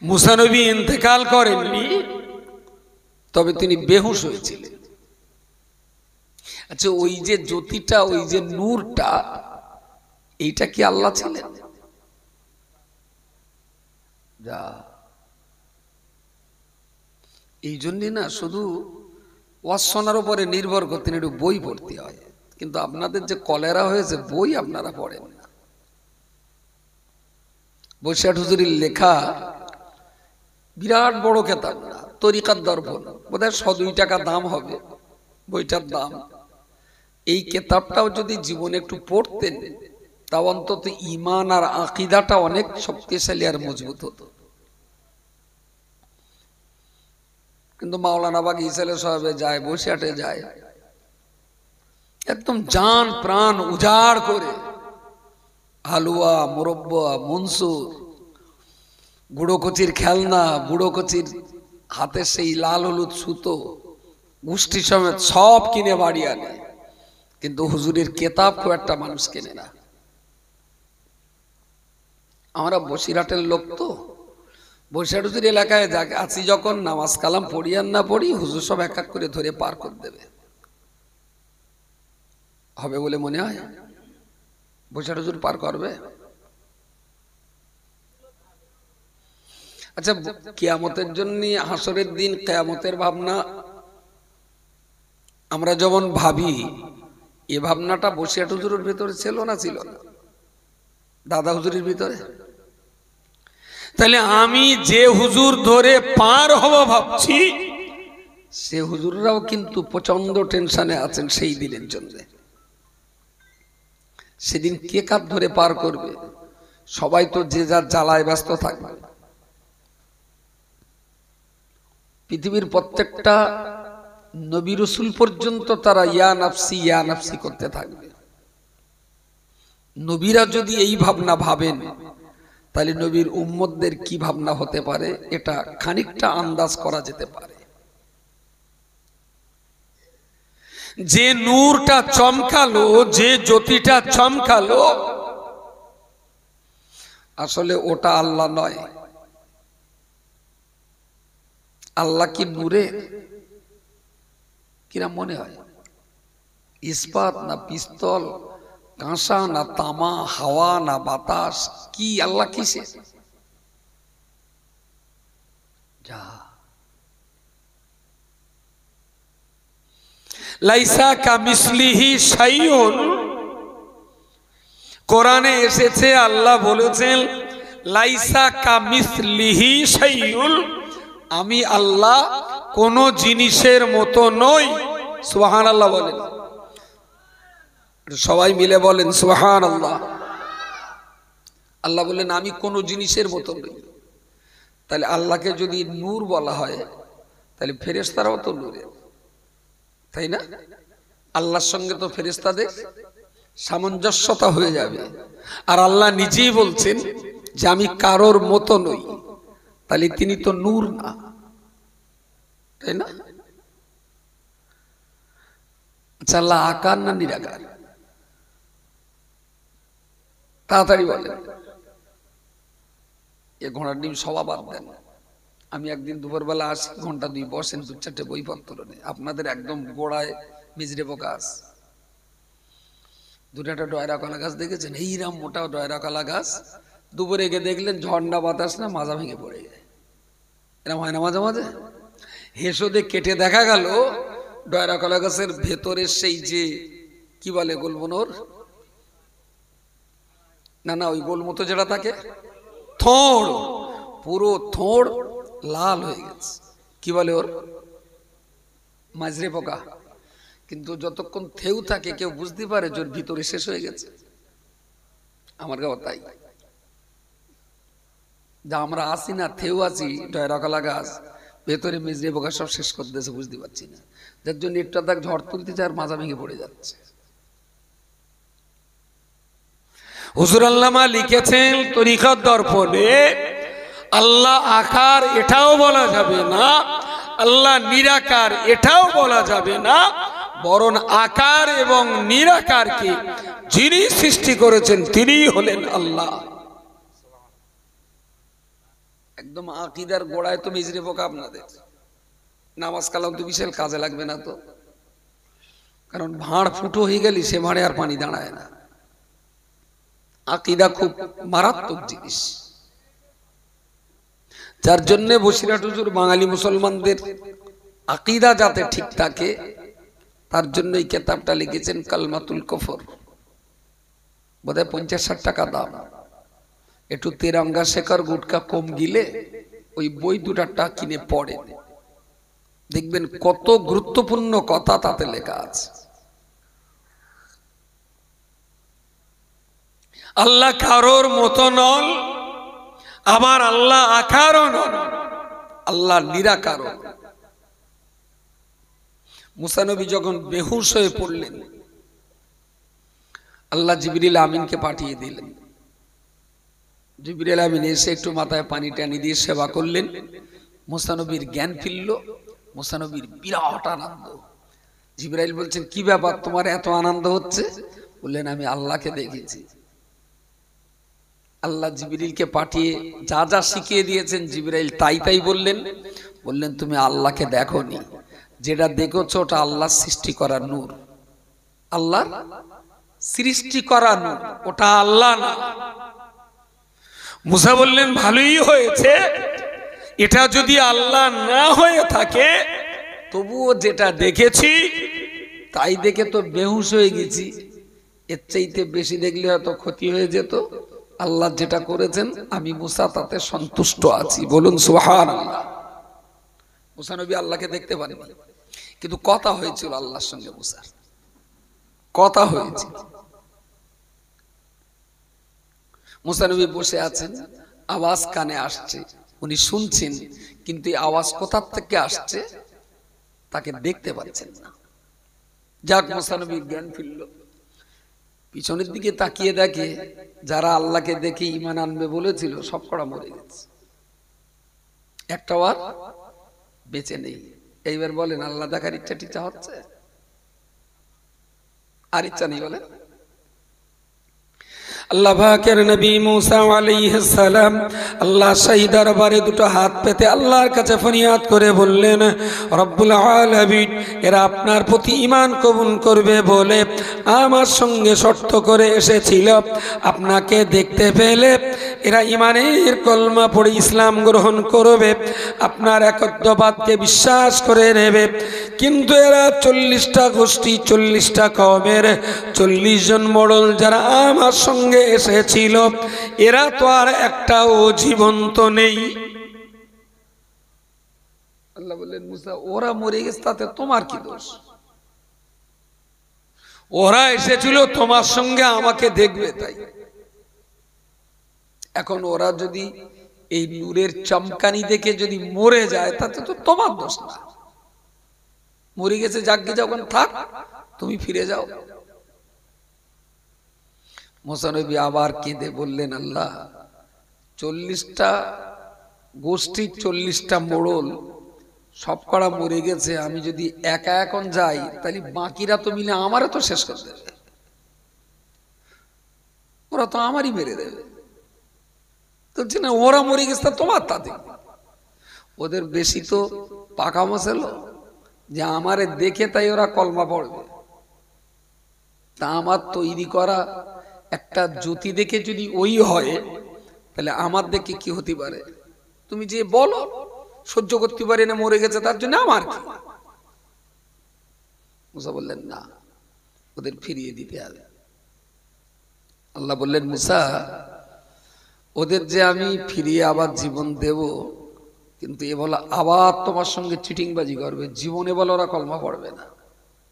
মুসা নবী ইন্তেকাল করেননি, তবে তিনি বেহুশ হয়েছিলেন। আচ্ছা, ওই যে জ্যোতিটা, ওই যে নূরটা, এইটা কি আল্লাহ ছিলেন? যা, এই জন্যই না শুধু ওয়াজ শোনার উপরে নির্ভর করতেন, একটু বই পড়তে হয়। কিন্তু আপনাদের যে কলেরা হয়েছে, বই আপনারা পড়েন না। বৈশাখ হুজুরির লেখা বিরাট বড় কেতাব না, তরিকার দর্পণ, বোধহয় 102 টাকা দাম হবে বইটার দাম। এই কেতাবটাও যদি জীবনে একটু পড়তেন, তাও অন্তত ঈমান আর আকীদাটা অনেক শক্তিশালী আর মজবুত হতো। কিন্তু মাওলানা বাগ ইসালে সাহেবে যায়, বসিরহাটে যায়, একদম জান প্রাণ উজাড় করে হালুয়া, মুরব্বা, মনসুর, বুড়ো কচির খেলনা, বুড়ো কচির হাতে সেই লাল হলুদ সুতো, গোষ্ঠী সমেত সব কিনে বাড়ি আনে। কিন্তু হুজুরের কেতাব খুব একটা মানুষ কেনে না। আমরা বসিরহাটের লোক তো, বসিরহাট হুজুর এলাকায় আছি যখন, নামাজ কালাম পড়ি আর না পড়ি, হুজুর সব এক এক করে ধরে পার করে দেবে। হবে বলে মনে হয়? বসিরহাট হুজুর পার করবে? আচ্ছা, কিয়ামতের জন্য, হাসরের দিন, কিয়ামতের ভাবনা আমরা যেমন ভাবি, এ ভাবনাটা বসিরহাট হুজুরের ভিতরে ছিল না? ছিল না দাদা হুজুরের ভিতরে? তাহলে আমি যে হুজুর ধরে পার হব ভাবছি, সে হুজুররাও কিন্তু প্রচন্ড টেনশনে আছেন সেই দিনের জন্য। সেদিন কে কাপ ধরে পার করবে? সবাই তো যে যার জ্বালায় ব্যস্ত থাকবে। পৃথিবীর প্রত্যেকটা নবী রাসূল পর্যন্ত তারা ইয়া নাফসি ইয়া নাফসি করতে থাকবে। নবীরা যদি এই ভাবনা ভাবেন, তাহলে নবীর উম্মতদের কি ভাবনা হতে পারে, এটা খানিকটা আন্দাজ করা যেতে পারে। যে নূরটা চমকালো, যে জ্যোতিটা চমকালো, আসলে ওটা আল্লাহ নয়। আল্লাহ কি নূরে? কিরা মনে হয়? ইস্পাত না পিস্তল, কাঁসা না তামা, হাওয়া না বাতাস, কি আল্লাহ কিসে? যা, লাইসা কামিসলিহি শাইউন, কোরআনে এসেছে, আল্লাহ বলেছেন লাইসা কামিসলিহি শাইউন, আমি আল্লাহ কোন জিনিসের মতো নই। সুবহানাল্লাহ বলেন, সবাই মিলে বলেন সুবহানাল্লাহ। আল্লাহ বলেন আমি কোন জিনিসের মতো নই। তাহলে আল্লাহকে যদি নূর বলা হয়, তাহলে ফেরেশতারাও তো নূরের, তাই না? আল্লাহর সঙ্গে তো ফেরেশতাদের সামঞ্জস্যতা হয়ে যাবে। আর আল্লাহ নিজেই বলছেন যে আমি কারোর মতো নই, তাহলে তিনি তো নূর না, তাই না? আচ্ছা, আল্লাহ আকার না নিরাকার? তাড়াতাড়ি বলেন। এ ঘোড়ার ডিম সবা বাদ দেন। আমি একদিন দুপুরবেলা আসি, ঘন্টা 2 বসেন, 2-4টে বইপত্র নেই। আপনাদের একদম গোড়ায় মিজরে পোকা গাছ, 2টা ডয়রা কলা গাছ দেখেছেন? এইরাম মোটা ডয়রা কলা গাছ, দুপুরে গিয়ে দেখলেন ঝর্ণা বাতাস না, মাজা ভেঙে পড়ে যায়। এরকম হয় না মাঝে মাঝে? হেসোদে কেটে দেখা গেল ডয়রা কলা গাছের ভেতরের সেই যে কি বলে গোলমনোর, না না ওই গোল মতো যেটা থাকে, থোড়, পুরো থোড় লাল হয়ে গেছে। কি বলে ওর? মাজরে পোকা। কিন্তু যতক্ষণ থেউ থাকে কেউ বুঝতে পারে যে ওর ভিতরে শেষ হয়ে গেছে। আমার গাও তাই, যা আমরা আসি না, থেউ আছি, ডয়রা কলা গাছ, ভেতরে মেজরে পোকা সব শেষ করে দিয়েছে, বুঝতে পারছি না। যার জন্য একটা দাগ ঝড় তুলতেছে আর মাজা ভেঙে পড়ে যাচ্ছে। হুজুর আল্লামা লিখেছেন তরিকাত দর্পণে, আল্লাহ আকার এটাও বলা যাবে না, আল্লাহ নিরাকার এটাও বলা যাবে না, বরং আকার এবং নিরাকারকে যিনি সৃষ্টি করেছেন তিনিই হলেন আল্লাহ। একদম আকিদার গোড়ায় তো মিজরে পোকা আপনাদের। নামাজ কালাম তো বিশাল কাজে লাগবে না তো, কারণ ভাঁড় ফুটো হয়ে গেলে সে ভাঁড়ে আর পানি দাঁড়ায় না। আকিদা খুব মারাত্মক জিনিস, যার জন্য বসিরহাট হুজুর বাঙালি মুসলমানদের আকিদা যাতে ঠিক থাকে তার জন্য এই কিতাবটা লিখেছেন কালমাতুল কুফর। বোধহয় 50-60 টাকা দাম। একটু তেরঙ্গা শেখর গুটকা কম গিলে ওই বই দুটা কিনে পড়েন, দেখবেন কত গুরুত্বপূর্ণ কথা তাতে লেখা আছে। আল্লাহ কারোর মতো নন, আবার আল্লাহ আকারও নন, আল্লাহ নিরাকার। মুসা নবী যখন বেহুশ হয়ে পড়লেন, আল্লাহ জিবরিল আমিনকে পাঠিয়ে দিলেন। জিবরিল আমিন এসে একটু মাথায় পানি টানি দিয়ে সেবা করলেন। মুসা নবীর জ্ঞান ফিরল। মুসা নবীর বিরাট আনন্দ। জিবরাইল বলছেন, কি ব্যাপার, তোমার এত আনন্দ হচ্ছে? বললেন, আমি আল্লাহকে দেখেছি। আল্লাহ জিবরিলকে পাঠিয়ে যা যা শিখিয়ে দিয়েছেন জিবরাইল তাই তাই বললেন। বললেন, তুমি আল্লাহকে দেখোনি, যেটা দেখেছো ওটা আল্লাহ সৃষ্টি করা নূর। আল্লাহ সৃষ্টি করা নূর, ওটা আল্লাহ না। মুসা বললেন, ভালোই হয়েছে, এটা যদি আল্লাহ না হয়ে থাকে তবুও যেটা দেখেছি তাই দেখে তো বেহুশ হয়ে গেছি, এর চাইতে বেশি দেখলে হয়তো ক্ষতি হয়ে যেত। আল্লাহ যেটা করেছেন আমি মুসা তাতে সন্তুষ্ট আছি। বলুন সুবহানাল্লাহ। মুসা নবী আল্লাহকে দেখতে পারেনি, কিন্তু কথা হয়েছিল আল্লাহর সঙ্গে। মুসার কথা হয়েছিল। মুসা নবী বসে আছেন, আওয়াজ কানে আসছে, উনি শুনছেন, কিন্তু এই আওয়াজ কোথা থেকে আসছে তাকে দেখতে পাচ্ছেন না। যাক, মুসা নবীর জ্ঞান ফিরল। পিছনের দিকে তাকিয়ে দেখে যারা আল্লাহকে দেখে ঈমান আনবে বলেছিল সব কটা মরে গেছে, একটাও আর বেঁচে নেই। এইবার বলেন, আল্লাহ দেখার ইচ্ছা টিচ্ছা হচ্ছে? আর ইচ্ছা নেই বলেন। আল্লাহ পাকের নবী মুসা আলাইহিস সালাম আল্লাহ শাহী দরবারে দুটো হাত পেতে আল্লাহর কাছে ফরিয়াদ করে বললেন, রব্বুল আলামিন, এরা আপনার প্রতি ঈমান কবুল করবে বলে আমার সঙ্গে শর্ত করে এসেছিল। আপনাকে দেখতে পেলে এরা ঈমানের কলমা পড়ে ইসলাম গ্রহণ করবে, আপনার একত্ববাদকে বিশ্বাস করে নেবে। কিন্তু এরা 40টা গোষ্ঠী, 40টা কওমের 40 জন মোড়ল যারা আমার সঙ্গে এসেছিল, এরা তো আর একটাও জীবন্ত নেই। আল্লাহ বললেন, মুসা, ওরা মরে গেছে তাতে তোমার কি দোষ? ওরা এসেছিল তোমার সঙ্গে আমাকে দেখবে তাই। এখন ওরা যদি এই নূরের চমকানি দেখে যদি মরে যায় তাতে তো তোমার দোষ না। মরে গেছে, যাকে যখন থাক, তুমি ফিরে যাও। মুসা নবী আবার কেঁদে বললেন, আল্লাহ, 40টা গোষ্ঠীর 40টা মোড়ল সব কটা মরে গেছে, আমি যদি একা এখন যাই তাহলে বাকিরা তো মিলে আমারও তো শেষ করে দেবে, ওরা তো আমারই মেরে দেবে। তো না, ওরা মরে গেছে তোমার তাতে ওদের বেশি তো পাকা মশাল যে আমারে দেখে তাই ওরা কলমা পড়বে। তা আমার তৈরি করা একটা জ্যোতি দেখে যদি ওই হয় তাহলে আমার দেখে কি হতে পারে? তুমি যে বলো সহ্য করতে পারে না, মরে গেছে তার জন্য আমার কি? মুসা বললেন, না, ওদের ফিরিয়ে দিতে হবে। আল্লাহ বললেন, মুসা, ওদের যে আমি ফিরিয়ে আবার জীবন দেব, কিন্তু এ বলো আবার তোমার সঙ্গে চিটিংবাজি করবে, জীবনে বলো ওরা কলমা পড়বে না,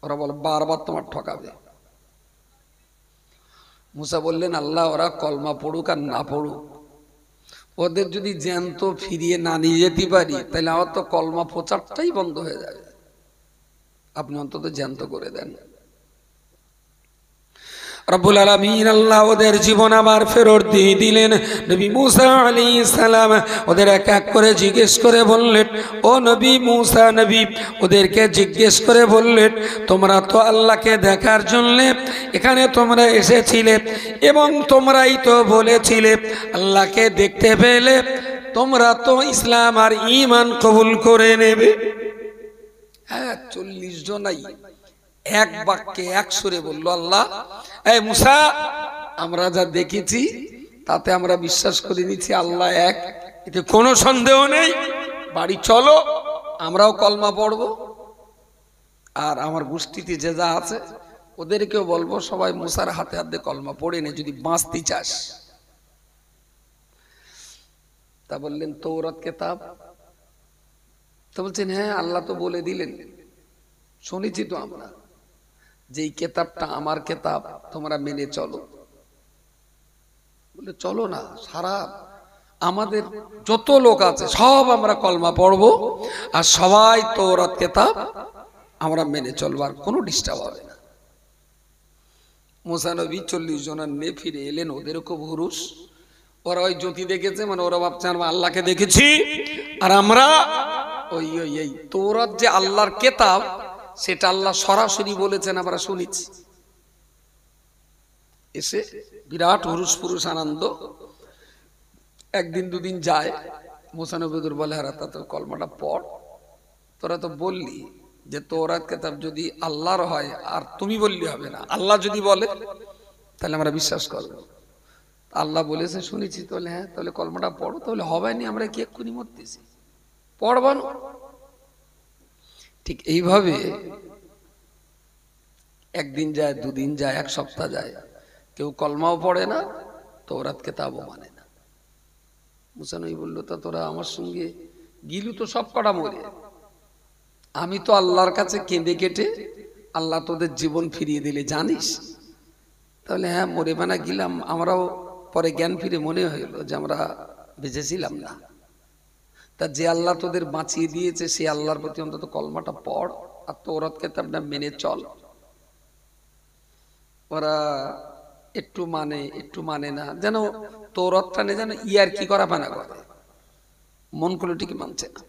ওরা বলো বারবার তোমার ঠকাবে। মুসা বললেন, আল্লাহ, ওরা কলমা পড়ুক আর না পড়ুক, ওদের যদি জ্যান্ত ফিরিয়ে না নিয়ে যেতে পারি তাহলে আমার তো কলমা প্রচারটাই বন্ধ হয়ে যাবে, আপনি অন্তত জ্যান্ত করে দেন। রব্বুল আলামিন আল্লাহ ওদের জীবন আবার ফেরত দিয়ে দিলেন। নবী মুসা আলাইহিস সালাম ওদের এক এক করে জিজ্ঞেস করে বললেন, ও নবী মুসা নবী, ওদেরকে জিজ্ঞেস করে বললেন, তোমরা তো আল্লাহকে দেখার জন্য এখানে তোমরা এসেছিলে এবং তোমরাই তো বলেছিলে আল্লাহকে দেখতে পেলে তোমরা তো ইসলাম আর ঈমান কবুল করে নেবে। হ্যাঁ, 40 জনাই এক বাক্যে এক সুরে বলল, আল্লাহ, এই মুসা, আমরা যা দেখেছি তাতে আমরা বিশ্বাস করে নিচ্ছি আল্লাহ এক, এতে কোনো সন্দেহ নেই। বাড়ি চলো, আমরাও কলমা পড়বো, আর আমার গোষ্ঠীতে যে যা আছে ওদেরকেও বলবো সবাই মুসার হাতে হাতে কলমা পড়ে নে, যদি বাঁচতে চাস। তা বললেন তৌরাত কেতাব? তো বলছেন হ্যাঁ, আল্লাহ তো বলে দিলেন, শুনেছি তো আমরা, যেই কেতাবটা আমার কেতাব, তোমরা মেনে চলো। বলে চলো না, সারা আমাদের যত লোক আছে সব আমরা কলমা পড়বো, আর সবাই তৌরাত কেতাব আমরা মেনে চলবো, আর কোনো ডিস্টার্ব হবে না। মুসা নবী 40 জনের নিয়ে ফিরে এলেন। ওদেরও খুব হুরুস, ওরা ওই জ্যোতি দেখেছে, মানে ওরা ভাবছে আমরা আল্লাহকে দেখেছি, আর আমরা ওই এই তৌরাত যে আল্লাহর কেতাব, সেটা আল্লাহ সরাসরি বলেছেন, আমরা শুনেছি। এসে বিরাট হুরুস পুরুষ আনন্দ। একদিন দুদিন যায়, মুসা নবী বলে, হারা তা তো কলমাটা পড়, তোরা তো বললি যে তৌরাত কেতাব যদি আল্লাহর হয়, আর তুমি বললি হবে না, আল্লাহ যদি বলে তাহলে আমরা বিশ্বাস করবো। আল্লাহ বলেছে শুনেছি, তাহলে হ্যাঁ, তাহলে কলমাটা পড়ো। তাহলে হবে না, আমরা কি এক্ষুনি মরতেছি, পড়বানো। ঠিক এইভাবে একদিন যায়, দুদিন যায়, এক সপ্তাহ যায়, কেউ কলমাও পড়ে না, তৌরাত কেতাবও মানে না। মুসা নবী বললো, তা তোরা আমার সঙ্গে গিলু তো সব কটা মরে, আমি তো আল্লাহর কাছে কেঁদে কেটে আল্লাহ তোদের জীবন ফিরিয়ে দিলে জানিস। তাহলে হ্যাঁ, মরে বানা গেলাম, আমরাও পরে জ্ঞান ফিরে মনে হইলো যে আমরা বেঁচেছিলাম না। তা যে আল্লাহ তোদের বাঁচিয়ে দিয়েছে, সে আল্লাহর প্রতি অন্তত কলমাটা পড়, আর তৌরাত কেতাবটা মেনে চল। ওরা একটু মানে একটু মানে না, যেন তৌরাতটা নেই, যেন ইয়ার কি করা পানা করে, মন করলে ঠিক মানছে না।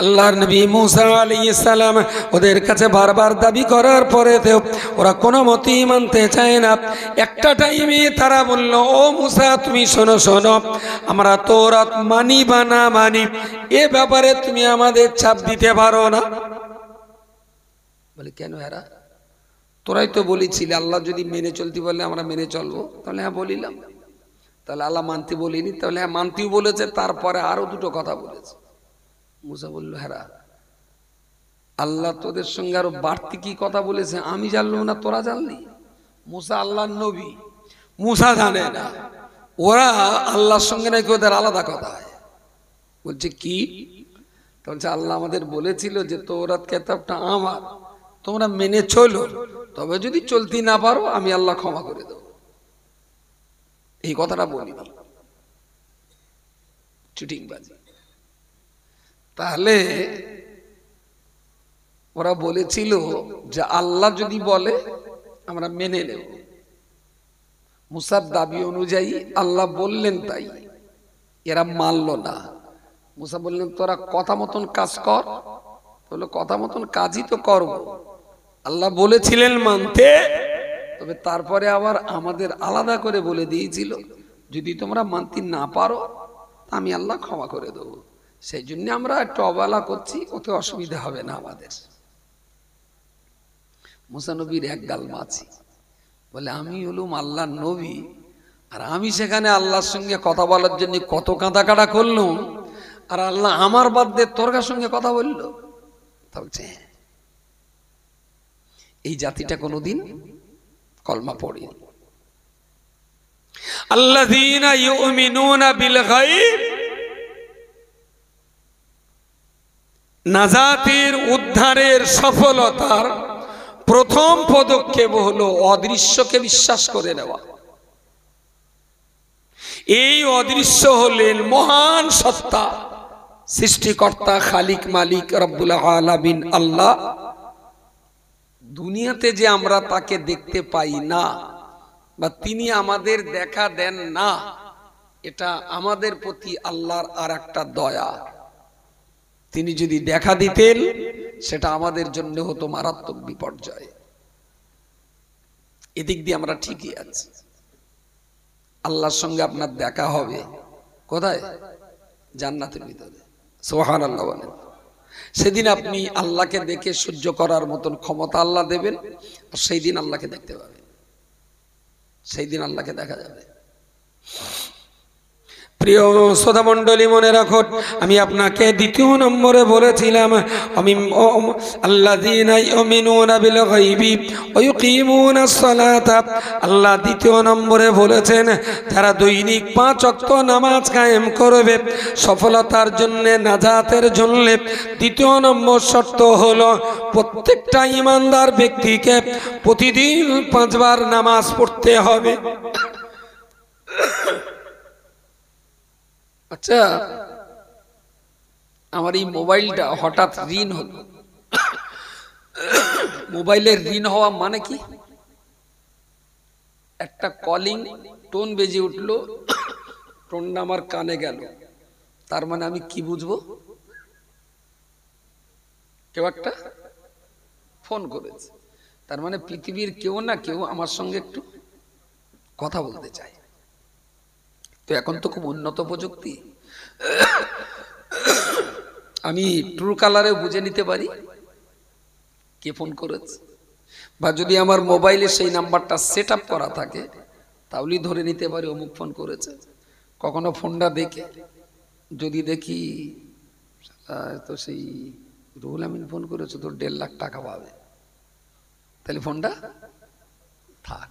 আল্লাহর নবী মুসা আলাইহিস সালাম ওদের কাছে বারবার দাবি করার পরেও ওরা কোনো মতেই মানতে চায় না। একটা টাইমে তারা বলল, ও মুসা, তুমি শোনো শোনো, আমরা তৌরাত মানি বা না মানি, এ ব্যাপারে তুমি আমাদের ছাপ দিতে পারো না। বলে কেন এরা, তোরাই তো বলেছিলি আল্লাহ যদি মেনে চলতে বলে আমরা মেনে চলবো। তাহলে হ্যাঁ বলিলাম। তাহলে আল্লাহ মানতে বলিনি? তাহলে হ্যাঁ মানতেও বলেছে, তারপরে আরো দুটো কথা বলেছে। মুসা বলল, হ্যাঁ, আল্লাহ তোদের সঙ্গে আরো বাড়তি কি কথা বলেছে আমি জানলাম না, তোরা জানলি? মুসা আল্লাহর নবী, মুসা জানে না। ওরা আল্লাহর সঙ্গে নাকি ওদের আলাদা কথা হয়। বলছে কি? বলছে আল্লাহ আমাদের বলেছিল যে তৌরাত কেতাবটা আমার, তোমরা মেনে চলো, তবে যদি চলতে না পারো আমি আল্লাহ ক্ষমা করে দেব। এই কথাটা বলিনি, চিটিংবাজি। তাহলে ওরা বলেছিল যে আল্লাহ যদি বলে আমরা মেনে নেব। মুসার দাবি অনুযায়ী আল্লাহ বললেন তাই, এরা মানল না। মুসা বললেন তোরা কথা মতন কাজ কর। বললো কথা মতন কাজই তো করব, আল্লাহ বলেছিলেন মানতে, তবে তারপরে আবার আমাদের আলাদা করে বলে দিয়েছিল যদি তোমরা মানতে না পারো আমি আল্লাহ ক্ষমা করে দেবো। সেই জন্য আমরা একটু অবহেলা করছি, ওতে অসুবিধা হবে না আমাদের। মুসা নবীর এক গাল মাছি, বলে আমি হলুম আল্লাহর নবী, আর আমি সেখানে আল্লাহর সঙ্গে কথা বলার জন্য কত কাঁদা কাটা করলাম, আর আল্লাহ আমার বাদ দিয়ে তোর সঙ্গে কথা বললো। বলছে এই জাতিটা কোনোদিন কলমা পড়েনি। আল্লাযীনা ইউমিনুনা বিল গায়ব, নাজাতের উদ্ধারের সফলতার প্রথম পদক্ষেপ হলো অদৃশ্যকে বিশ্বাস করে নেওয়া। এই অদৃশ্য হলেন মহান সত্তা, সৃষ্টিকর্তা, খালিক, মালিক, রব্বুল আলামিন আল্লাহ। দুনিয়াতে যে আমরা তাকে দেখতে পাই না বা তিনি আমাদের দেখা দেন না, এটা আমাদের প্রতি আল্লাহর আর একটা দয়া। তিনি যদি দেখা দিতেন সেটা আমাদের জন্য হতো মারাত্মক বিপর্যয়। এদিক দিয়ে আমরা ঠিকই আছি, আল্লাহর সঙ্গে আপনার দেখা হবে কোথায়? জান্নাতের ভিতরে। সুবহানাল্লাহ বলেন। সেদিন আপনি আল্লাহকে দেখে সহ্য করার মতন ক্ষমতা আল্লাহ দেবেন, আর সেই দিন আল্লাহকে দেখতে পাবেন, সেই দিন আল্লাহকে দেখা যাবে। প্রিয় শ্রোতা মণ্ডলী, মনে রাখো, আমি আপনাকে দ্বিতীয় নম্বরে বলেছিলাম আল্লাযীনা ইউমিনুনা বিল গায়বি ওয়া ইউকিমুনাস সালাতা। আল্লাহ দ্বিতীয় নম্বরে বলেছেন যারা দৈনিক 5 ওয়াক্ত নামাজ কায়েম করবে সফলতার জন্য, নাজাতের জন্য দ্বিতীয় নম্বর শর্ত হলো প্রত্যেকটা ঈমানদার ব্যক্তিকে প্রতিদিন 5 বার নামাজ পড়তে হবে। আচ্ছা, আমার এই মোবাইলটা হঠাৎ রিং হলো, মোবাইলের রিং হওয়া মানে কি? একটা কলিং টোন বেজে উঠলো, টোনটা আমার কানে গেল, তার মানে আমি কি বুঝবো? কেউ একটা ফোন করেছে, তার মানে পৃথিবীর কেউ না কেউ আমার সঙ্গে একটু কথা বলতে চায়। তো এখন তো খুব উন্নত প্রযুক্তি, আমি ট্রু কালারে বুঝে নিতে পারি কে ফোন করেছে, বা যদি আমার মোবাইলে সেই নাম্বারটা সেট আপ করা থাকে তাহলেই ধরে নিতে পারি অমুক ফোন করেছে। কখনো ফোনটা দেখে যদি দেখি তো সেই রুহুল আমিন ফোন করেছে, তোর 1.5 লাখ টাকা পাবে, তাহলে ফোনটা থাক।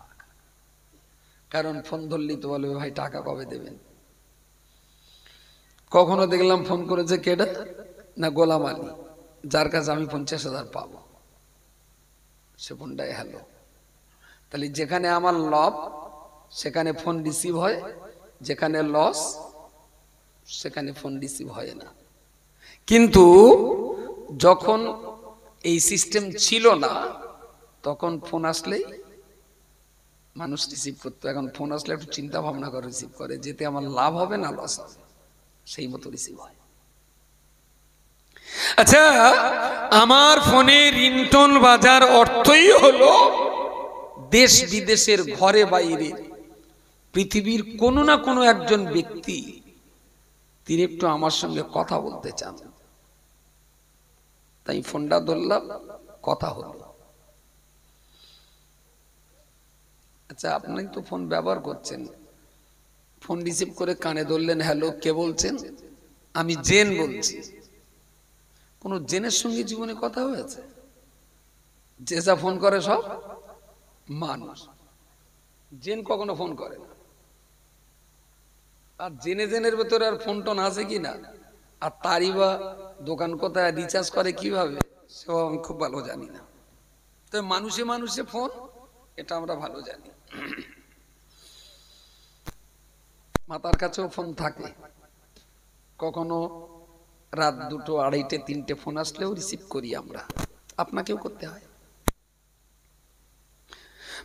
কারণ ফোন ধরলেই তো বলবে ভাই টাকা কবে দেবেন। কখনো দেখলাম ফোন করেছে কেডা না, গোলাম আলী, যার কাছে আমি 50,000 পাবো, সে ফোনটাই হ্যালো। তাহলে যেখানে আমার লাভ সেখানে ফোন রিসিভ হয়, যেখানে লস সেখানে ফোন রিসিভ হয় না। কিন্তু যখন এই সিস্টেম ছিল না তখন ফোন আসলেই মানুষ রিসিভ করতো। এখন ফোন আসলে একটু চিন্তা ভাবনা করে রিসিভ করে, যেতে আমার লাভ হবে না লস হবে, সেই মতো রিসিভ হয়। আচ্ছা, আমার ফোনে রিংটোন বাজার অর্থই হলো দেশ বিদেশের ঘরে বাইরে পৃথিবীর কোনো না কোনো একজন ব্যক্তি তিনি একটু আমার সঙ্গে কথা বলতে চান, তাই ফোনটা ধরলাম, কথা হলো। আচ্ছা, আপনি তো ফোন ব্যবহার করছেন, ফোন রিসিভ করে কানে ধরলেন, হ্যালো কে বলছেন? আমি জেন বলছি। কোন জেনের সঙ্গে জীবনে কথা হয়েছে? যে যা ফোন করে সব মানুষ, জেন কখনো ফোন করে না। আর জেনের ভেতরে আর ফোন টোন আছে কি না, আর তারই বা দোকান কোথায়, রিচার্জ করে কিভাবে, সেও আমি খুব ভালো জানি না। তো মানুষে মানুষে ফোন, এটা আমরা ভালো জানি। মাতার কাছেও ফোন থাকে, কখনো রাত 2টো, 2:30, 3টে ফোন আসলেও রিসিভ করি আমরা, আপনাকেও করতে হয়।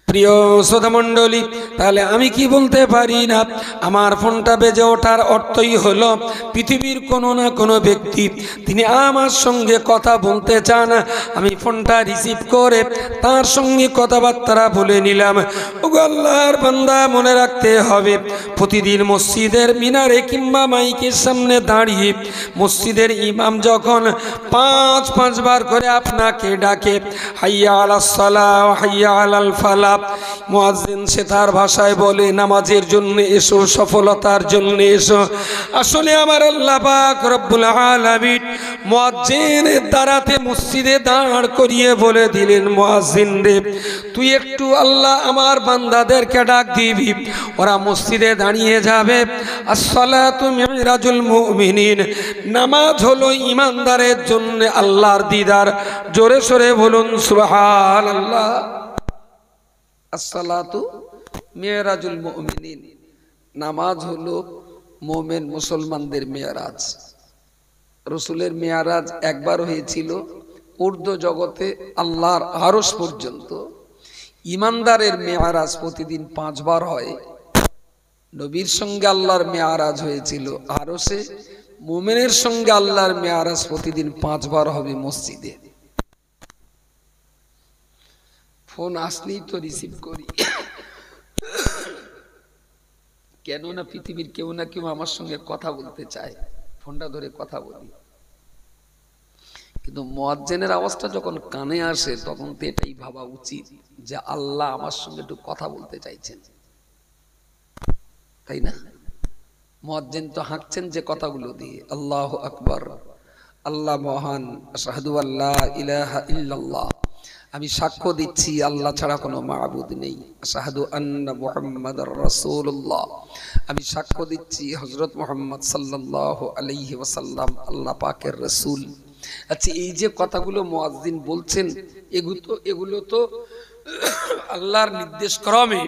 প্রিয় শ্রোতা মণ্ডলী, তাহলে আমি কি বলতে পারি না, আমার ফোনটা বেজে ওঠার অর্থই হলো পৃথিবীর কোনো না কোনো ব্যক্তি তিনি আমার সঙ্গে কথা বলতে চান, আমি ফোনটা রিসিভ করে তার সঙ্গে কথাবার্তা বলে নিলাম। ওগো আল্লাহর বান্দা, মনে রাখতে হবে প্রতিদিন মসজিদের মিনারে কিংবা মাইকের সামনে দাঁড়িয়ে মসজিদের ইমাম যখন 5 বার করে আপনাকে ডাকে, হাইয়া আলাস সালাহ হাইয়া আলাল ফালাহ, মুয়াজ্জিন সে তার ভাষায় বলে নামাজের জন্য এসো, সফলতার জন্য এসো। আসলে আমার আল্লাহ পাক রব্বুল আলামিন মুয়াজ্জিনের দ্বারাতে মসজিদে দাঁড় করিয়ে বলে দিলেন, মুয়াজ্জিন রে তুই একটু আল্লাহ আমার বান্দাদেরকে ডাক দিবি, ওরা মসজিদে দাঁড়িয়ে যাবে। আসসালাতু মিরাজুল মুমিনিন, নামাজ হলো ঈমানদারের জন্য আল্লাহর দিদার। জোরে সোরে বলুন সুবহানাল্লাহ। আসসালাতু মিরাজুল মুমিনিন, নামাজ হলো মুমিন মুসলমানদের মেরাজ। রাসূলের মেরাজ একবার হয়েছিল ঊর্ধ্ব জগতে আল্লাহর আরশ পর্যন্ত। ঈমানদারের মেরাজ প্রতিদিন 5 বার হয়। নবীর সঙ্গে আল্লাহর মেরাজ হয়েছিল আরশে, মুমিনের সঙ্গে আল্লাহর মেরাজ প্রতিদিন 5 বার হবে মসজিদে। ফোন আসলেই তো রিসিভ করি, কেননা পৃথিবীর কেউ না কেউ আমার সঙ্গে কথা বলতে চায়, ফোনটা ধরে কথা বলি। কিন্তু মুয়াজ্জিনের আওয়াজটা যখন কানে আসে তখন তো এটাই ভাবা উচিত যে আল্লাহ আমার সঙ্গে একটু কথা বলতে চাইছেন, তাই না? মুয়াজ্জিন তো হাঁকছেন যে কথাগুলো দিয়ে, আল্লাহু আকবার, আল্লাহ মহান, আশহাদু আল্লা ইলাহা ইল্লাল্লাহ, আমি সাক্ষ্য দিচ্ছি আল্লাহ ছাড়া কোনো মাবুদ নেই, আশহাদু আন্না মুহাম্মাদার রাসূলুল্লাহ, আমি সাক্ষ্য দিচ্ছি হযরত মুহাম্মদ সাল্লাল্লাহু আলাইহি ওয়াসাল্লাম আল্লাহ পাকের রাসূল। আচ্ছা, এই যে কথাগুলো মুয়াজ্জিন বলছেন, এগুলো তো আল্লাহর নির্দেশ ক্রমে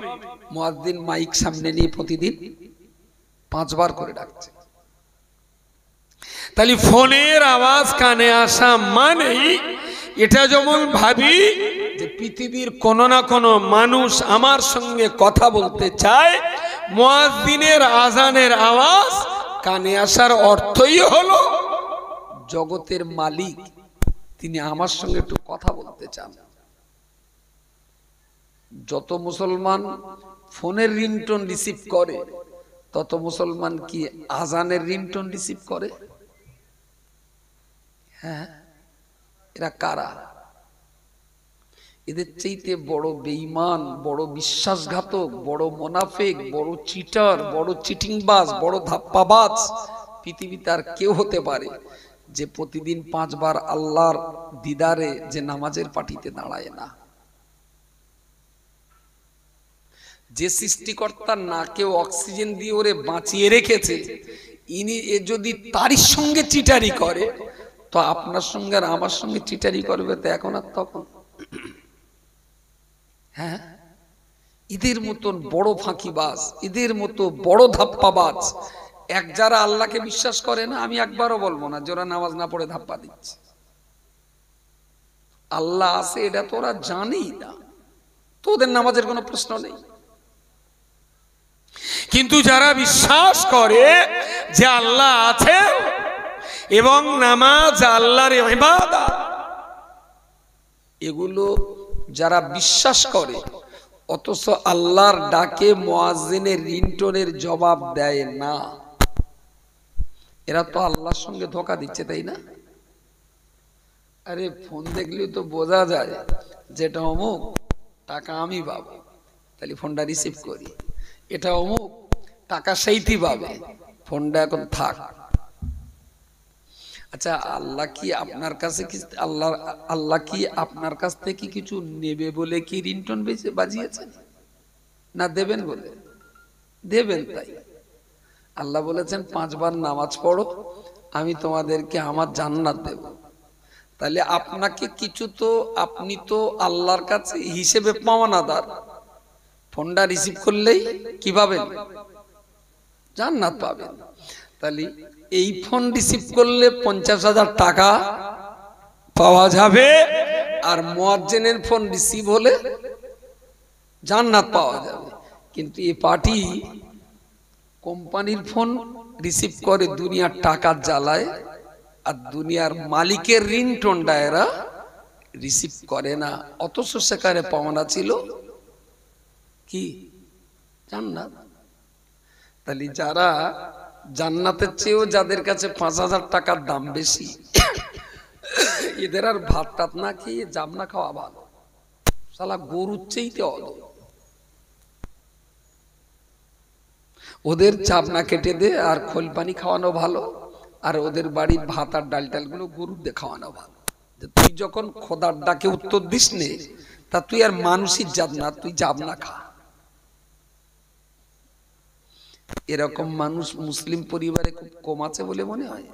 মুয়াজ্জিন মাইক সামনে নিয়ে প্রতিদিন 5 বার করে ডাকছে। তাহলে ফোনের আওয়াজ কানে আসা মানেই এটা যেমন ভাবি যে পৃথিবীর কোনো না কোনো মানুষ আমার সঙ্গে কথা বলতে চায়, মুয়াজ্জিনের আজানের আওয়াজ কানে আসার অর্থই হলো জগতের মালিক তিনি আমার সঙ্গে একটু কথা বলতে চান। যত মুসলমান ফোনের রিংটোন রিসিভ করে তত মুসলমান কি আজানের রিংটোন রিসিভ করে? হ্যাঁ, এরা কারা? এদের চাইতে বড় বেঈমান, বড় বিশ্বাসঘাতক, বড় মুনাফিক, বড় চিটার, বড় চিটিংবাজ, বড় ধাপ্পাবাজ পৃথিবীতে আর কেউ হতে পারে যে প্রতিদিন 5 বার আল্লাহর দিদারে যে নামাজের পাটিতে দাঁড়ায় না। যে সৃষ্টিকর্তার নাকে অক্সিজেন দিয়ে ওরে বাঁচিয়ে রেখেছে, ইনি এ যদি তারই সঙ্গে চিটারি করে তো আপনার সঙ্গে আর আমার সঙ্গে চিটারি করবে তো এখন আর তখন। হ্যাঁ, এদের মতন বড় ফাঁকিবাজ, এদের মতো বড় ধাপ্পাবাজ এক যারা আল্লাহকে বিশ্বাস করে না, আমি একবারও বলবো না যে ওরা নামাজ না পড়ে ধাপ্পা দিচ্ছে। আল্লাহ আছে এটা তো ওরা জানেই না, তো ওদের নামাজের কোনো প্রশ্ন নেই। কিন্তু যারা বিশ্বাস করে যে আল্লাহ আছে এবং নামাজ আল্লাহর ইবাদত, এগুলো যারা বিশ্বাস করে অথচ আল্লাহর ডাকে মুয়াজ্জিনের রিংটোনের জবাব দেয় না, এরা তো আল্লাহর সঙ্গে ধোঁকা দিচ্ছে, তাই না? আরে ফোন দেখলেও তো বোঝা যায় যেটা অমুক, টাকা আমি পাবো, তাহলে ফোনটা রিসিভ করি। এটা অমুক, টাকা সেইটি পাবে, ফোনটা এখন থাক। আচ্ছা, আল্লাহ কি আপনার কাছে আল্লাহ কি আপনার কাছ থেকে কিছু নেবে বলে কি রিংটোন বাজিয়েছেন? না দেবেন বলে? দেবেন। তাই আল্লাহ বলেছেন 5 বার নামাজ পড়ো, আমি তোমাদেরকে আমার জান্নাত দেব। তাহলে আপনাকে কিছু তো, আপনি তো আল্লাহর কাছে হিসেবে পাওনাদার। ফোনটা রিসিভ করলেই কি পাবেন? জান্নাত পাবেন। তাহলে এই ফোন রিসিভ করলে 50,000 টাকা পাওয়া যাবে, আর মুয়াজ্জিনের ফোন রিসিভ হলে জান্নাত পাওয়া যাবে। কিন্তু এই পার্টি কোম্পানির ফোন রিসিভ করে দুনিয়ার টাকার জ্বালায়, আর দুনিয়ার মালিকের রিংটোনটা এরা রিসিভ করে না, অথচ সেখানে পাওনা ছিল কি? জান্নাত। তাহলে যারা জান্নাতের চেয়েও যাদের কাছে 5,000 টাকার দাম বেশি, এদের আর ভাত টাত না খেয়ে জামনা খাওয়া ভালো। শালা গরুর চেয়েতে অদব। ওদের চাপনা কেটে দে আর খোল পানি খাওয়ানো ভালো, আর ওদের বাড়ির ভাত আর ডাল টাল গুলো গরুর দিয়ে খাওয়ানো ভালো। তুই যখন খোদার ডাকে উত্তর দিস নে, তা তুই আর মানুষই যাব না, তুই যাব না খা। এরকম মানুষ মুসলিম পরিবারে খুব কম আছে বলে মনে হয়।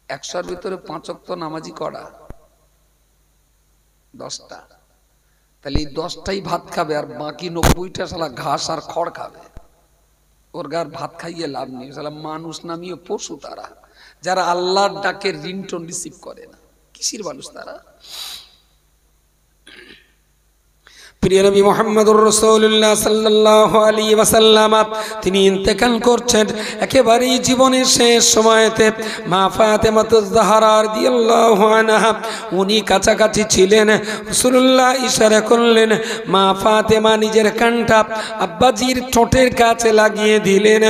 100-র ভিতরে 5 ওয়াক্ত নামাজি করা 10টা, তাহলে এই 10টাই ভাত খাবে আর বাকি 90টা শালা ঘাস আর খড় খাবে। ওর গার ভাত খাইয়ে লাভ নেই, শালা মানুষ নামিয়ে পশু তারা, যারা আল্লাহর ডাকের রিংটোন রিসিভ করে না। কিসের মানুষ তারা? প্রিয় নবী মুহাম্মদুর রাসূলুল্লাহ সাল্লাল্লাহু আলাইহি ওয়াসাল্লাম তিনি ইন্তেকাল করছেন একেবারেই জীবনের শেষ সময়তে। মা ফাতেমাতুজ জাহরা রাদিয়াল্লাহু আনহা উনি কাছাকাছি ছিলেন। রাসূলুল্লাহ ইশারা করলেন, মা ফাতেমা নিজের কানটা আব্বাজির ঠোঁটের কাছে লাগিয়ে দিলেন।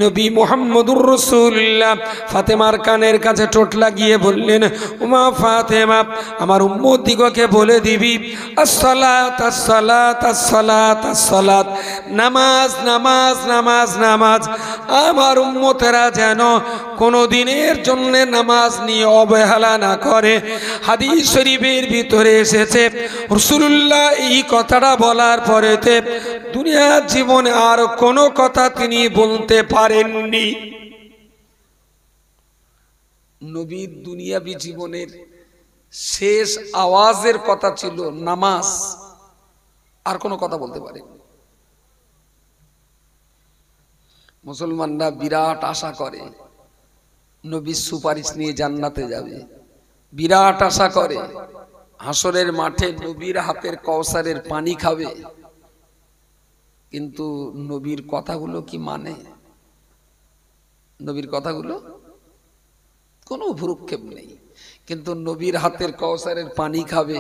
নবী মুহাম্মদুর রাসূলুল্লাহ ফাতেমার কানের কাছে ঠোঁট লাগিয়ে বললেন, ও মা ফাতেমা, আমার উম্মতদিগকে বলে দিবি আসসালাত আসসালাত আসসালাত আসসালাত, নামাজ নামাজ নামাজ নামাজ। আমার উম্মতেরা যেন কোনো দিনের জন্য নামাজ নিয়ে অবহেলা না করে। হাদিস শরীফের ভিতরে এসেছে রাসূলুল্লাহ এই কথাটা বলার পরেতে দুনিয়ার জীবনে আর কোনো কথা তিনি বলতে পারেননি। নবীর দুনিয়াবী জীবনের শেষ আওয়াজের কথা ছিল নামাজ, আর কোনো কথা বলতে পারে। মুসলমানরা বিরাট আশা করে নবীর সুপারিশ নিয়ে জান্নাতে যাবে, বিরাট আশা করে হাসরের মাঠে নবীর হাতের কওসারের পানি খাবে, কিন্তু নবীর কথাগুলো কি মানে? নবীর কথাগুলো কোনো ভ্রুক্ষেপ নেই, কিন্তু নবীর হাতের কওসারের পানি খাবে,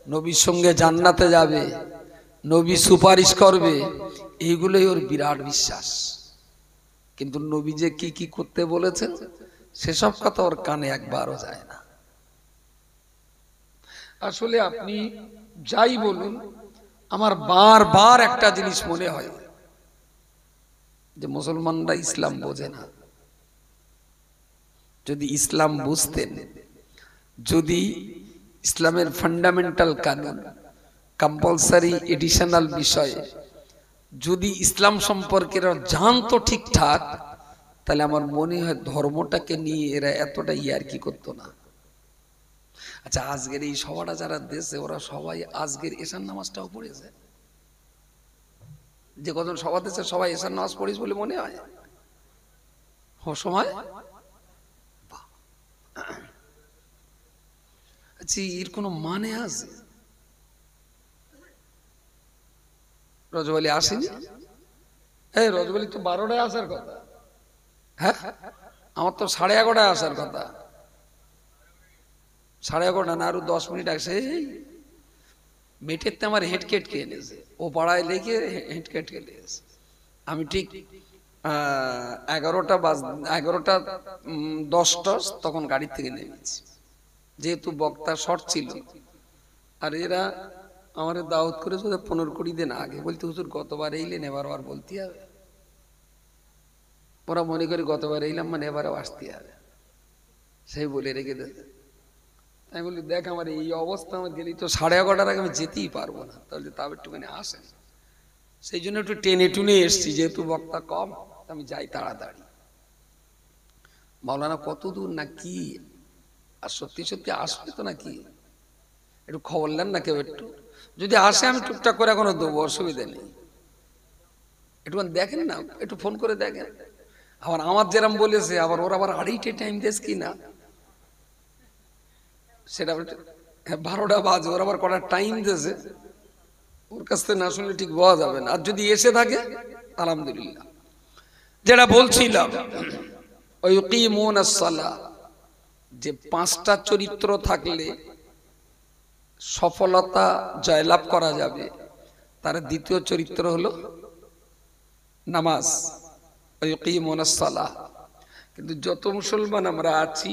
নবীর সঙ্গে জান্নাতে যাবে, নবী সুপারিশ করবে, এইগুলোই ওর বিরাট বিশ্বাস। কিন্তু নবী যে কি কি করতে বলেছেন সেসব কথা ওর কানে একবারও যায় না। আসলে আপনি যাই বলুন, আমার বারবার একটা জিনিস মনে হয় যে মুসলমানরা ইসলাম বোঝে না। যদি ইসলাম বুঝতেন, যদি ইসলামের ফান্ডামেন্টাল কানুন, কম্পালসারি এডিশনাল বিষয়ে যদি ইসলাম সম্পর্কে জানতো ঠিকঠাক, তাহলে আমার মনে হয় ধর্মটাকে নিয়ে এরা এতটা ইয়ারকি করতো না। আচ্ছা, আজকের এই সভাটা যারা দেশে, ওরা সবাই আজকের এশার নামাজটাও পড়েছে? যে কজন সভা দেশে সবাই এশার নামাজ পড়িস বলে মনে হয় সময়? আচ্ছা, এর কোনো মানে আছে? রজব আলী আসেনি? হ্যাঁ, রজব আলী তো 12টায় আসার কথা। হ্যাঁ, আমার তো 11:30টায় আসার কথা। 11:30 না, আরো 10 মিনিট আসে। মেটেতে আমার হেডকেট খেয়ে নিয়েছে, ও পাড়ায় লেগে হেডকেট খেয়ে নিয়েছে। আমি ঠিক 11:10 তখন গাড়ি থেকে নেমেছি, যেহেতু বক্তা শর্ট ছিল। আর এরা আমার দাওয়াত করেছে 15-20 দিন আগে, বলতে হুজুর গতবার এইলেন, এবার আর বলতে হবে। ওরা মনে করে গতবার এইলাম মানে এবারও আসতে হবে, সেই বলে রেখে দেবে। আমি বলি, দেখ আমার এই অবস্থা, আমার গেলেই তো 11:30টার আগে আমি যেতেই পারবো না, তাহলে তাও একটুখানি আসেন। সেই জন্য একটু টেনে টুনে এসছি, যেহেতু বক্তা কম, আমি যাই তাড়াতাড়ি। মাওলানা কত দূর না কি, আর সত্যি সত্যি আসবে তো নাকি? একটু খবর নেন না কেউ, একটু যদি আসে আমি টুকটাক করে এখনো দেবো, অসুবিধা নেই। একটু দেখেন না, একটু ফোন করে দেখেন। আবার আমার যেরকম বলেছে, আবার ওরা আবার 2:30 টাইম দেশ কিনা, সেটা 12টা বাজে, ওর আবার কটা টাইম দিয়েছে, ওর কাছ থেকে না শুনলে ঠিক বোঝা যাবে না। আর যদি এসে থাকে আলহামদুলিল্লাহ। যেটা বলছিলাম, ওয়াকিমুনাস সালাহ, যে 5টা চরিত্র থাকলে সফলতা জয়লাভ করা যাবে, তার দ্বিতীয় চরিত্র হলো নামাজ, ওয়াকিমুনাস সালাহ। কিন্তু যত মুসলমান আমরা আছি,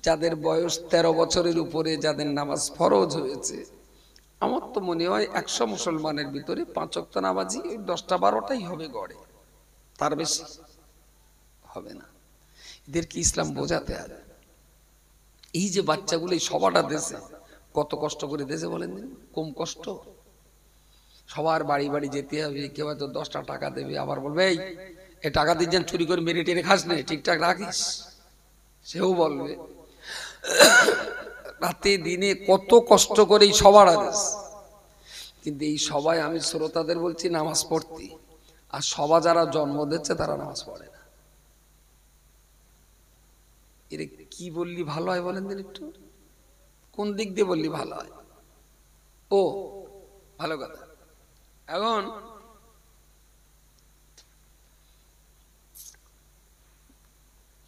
যাদের বয়স 13 বছরের উপরে, যাদের নামাজ ফরজ হয়েছে, আমার তো মনে হয় 100 মুসলমানের ভিতরে 5 ওয়াক্ত নামাজি 10টা-12টাই হবে গড়ে, তার বেশি হবে না। এদের কি ইসলাম বোঝাতে হবে? এই যে বাচ্চাগুলো এই সবাটা দেশে কত কষ্ট করে দেশে, বলেন দিন, কম কষ্ট? সবার বাড়ি বাড়ি যেতে হবে, কেউ হয়তো 10টা টাকা দেবে, আবার বলবে এই টাকা দিয়ে যেন চুরি করে মেরে টেরে খাস না, ঠিকঠাক রাখিস, সেও বলবে। রাতে দিনে কত কষ্ট করে এই সবার আদেশ, কিন্তু এই সবাই, আমি শ্রোতাদের বলছি নামাজ পড়তে, আর সবা যারা জন্ম দিচ্ছে তারা নামাজ পড়ে না। এর কি বললি ভালো হয় বলেন দিন একটু, কোন দিক দিয়ে বললি ভালো হয়? ও ভালো কথা। এখন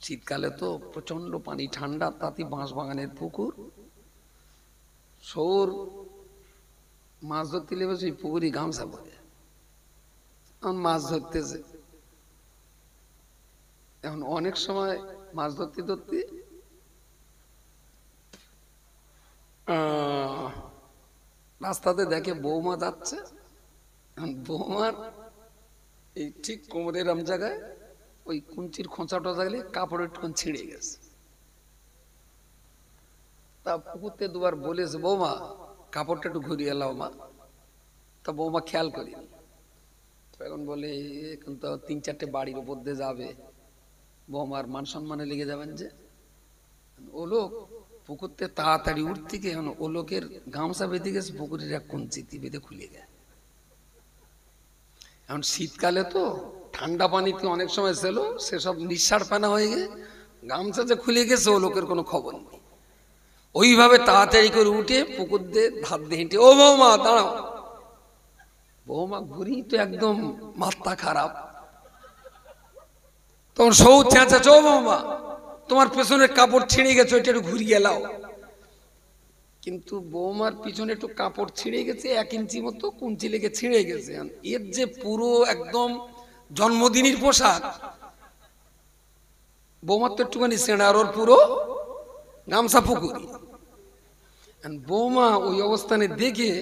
শীতকালে তো প্রচন্ড পানি, ঠান্ডা, তাতে বাঁশ বাগানের পুকুর, সৌর মাছ ধরতে লেবে সেই পুকুরি গামছা পরে এখন মাছ ধরতেছে। এখন অনেক সময় মাছ ধরতে ধরতে রাস্তাতে দেখে বৌমা যাচ্ছে। এখন বৌমার এই ঠিক কোমরের আম জায়গায় ওই কুঞ্চির খোঁচাটা থাকলে কাপড় একটুখানি ছিঁড়ে গেছে। তা পুকুরতে দুবার বলেছে, বৌমা কাপড়টা একটু ঘুরিয়ে এলাও মা। তা বৌমা খেয়াল করিনি। এখন বলে এখন তো 3-4টে বাড়ির উপর দিয়ে যাবে, বৌমার মান সম্মানে লেগে যাবেন যে। ও লোক পুকুরতে তাড়াতাড়ি উঠতে গিয়ে এখন ও লোকের গামছা বেঁধে গেছে, পুকুরের এক কুঞ্চিতে বেঁধে খুলে গেছে। এখন শীতকালে তো ঠান্ডা পানিতে অনেক সময় ছিল, সেসব নিঃশ্বাস পানা হয়ে গিয়ে গামছা যে খুলে গেছে ও লোকের কোনো খবর নেই। ওইভাবে তাড়াতাড়ি করে উঠে পুকুর দিয়ে ধার দিয়ে হেঁটে, ও বৌমা দাঁড়াও। বৌমা ঘুরি তো একদম মাথা খারাপ। তখন সৌ চেঁচাচ্ছে, ও বৌমা তোমার পেছনের কাপড় ছিঁড়ে গেছে, ওইটা একটু ঘুরিয়ে এলাও। কিন্তু বৌমার পিছনে একটু কাপড় ছিঁড়ে গেছে, 1 ইঞ্চি মতো কুঞ্চি লেগে ছিঁড়ে গেছে। এর যে পুরো একদম জন্মদিনের পোশাক, বৌমার তো একটুখানি সেনা, আর ওর পুরো গামছা পুকুরি। বৌমা ওই অবস্থানে দেখে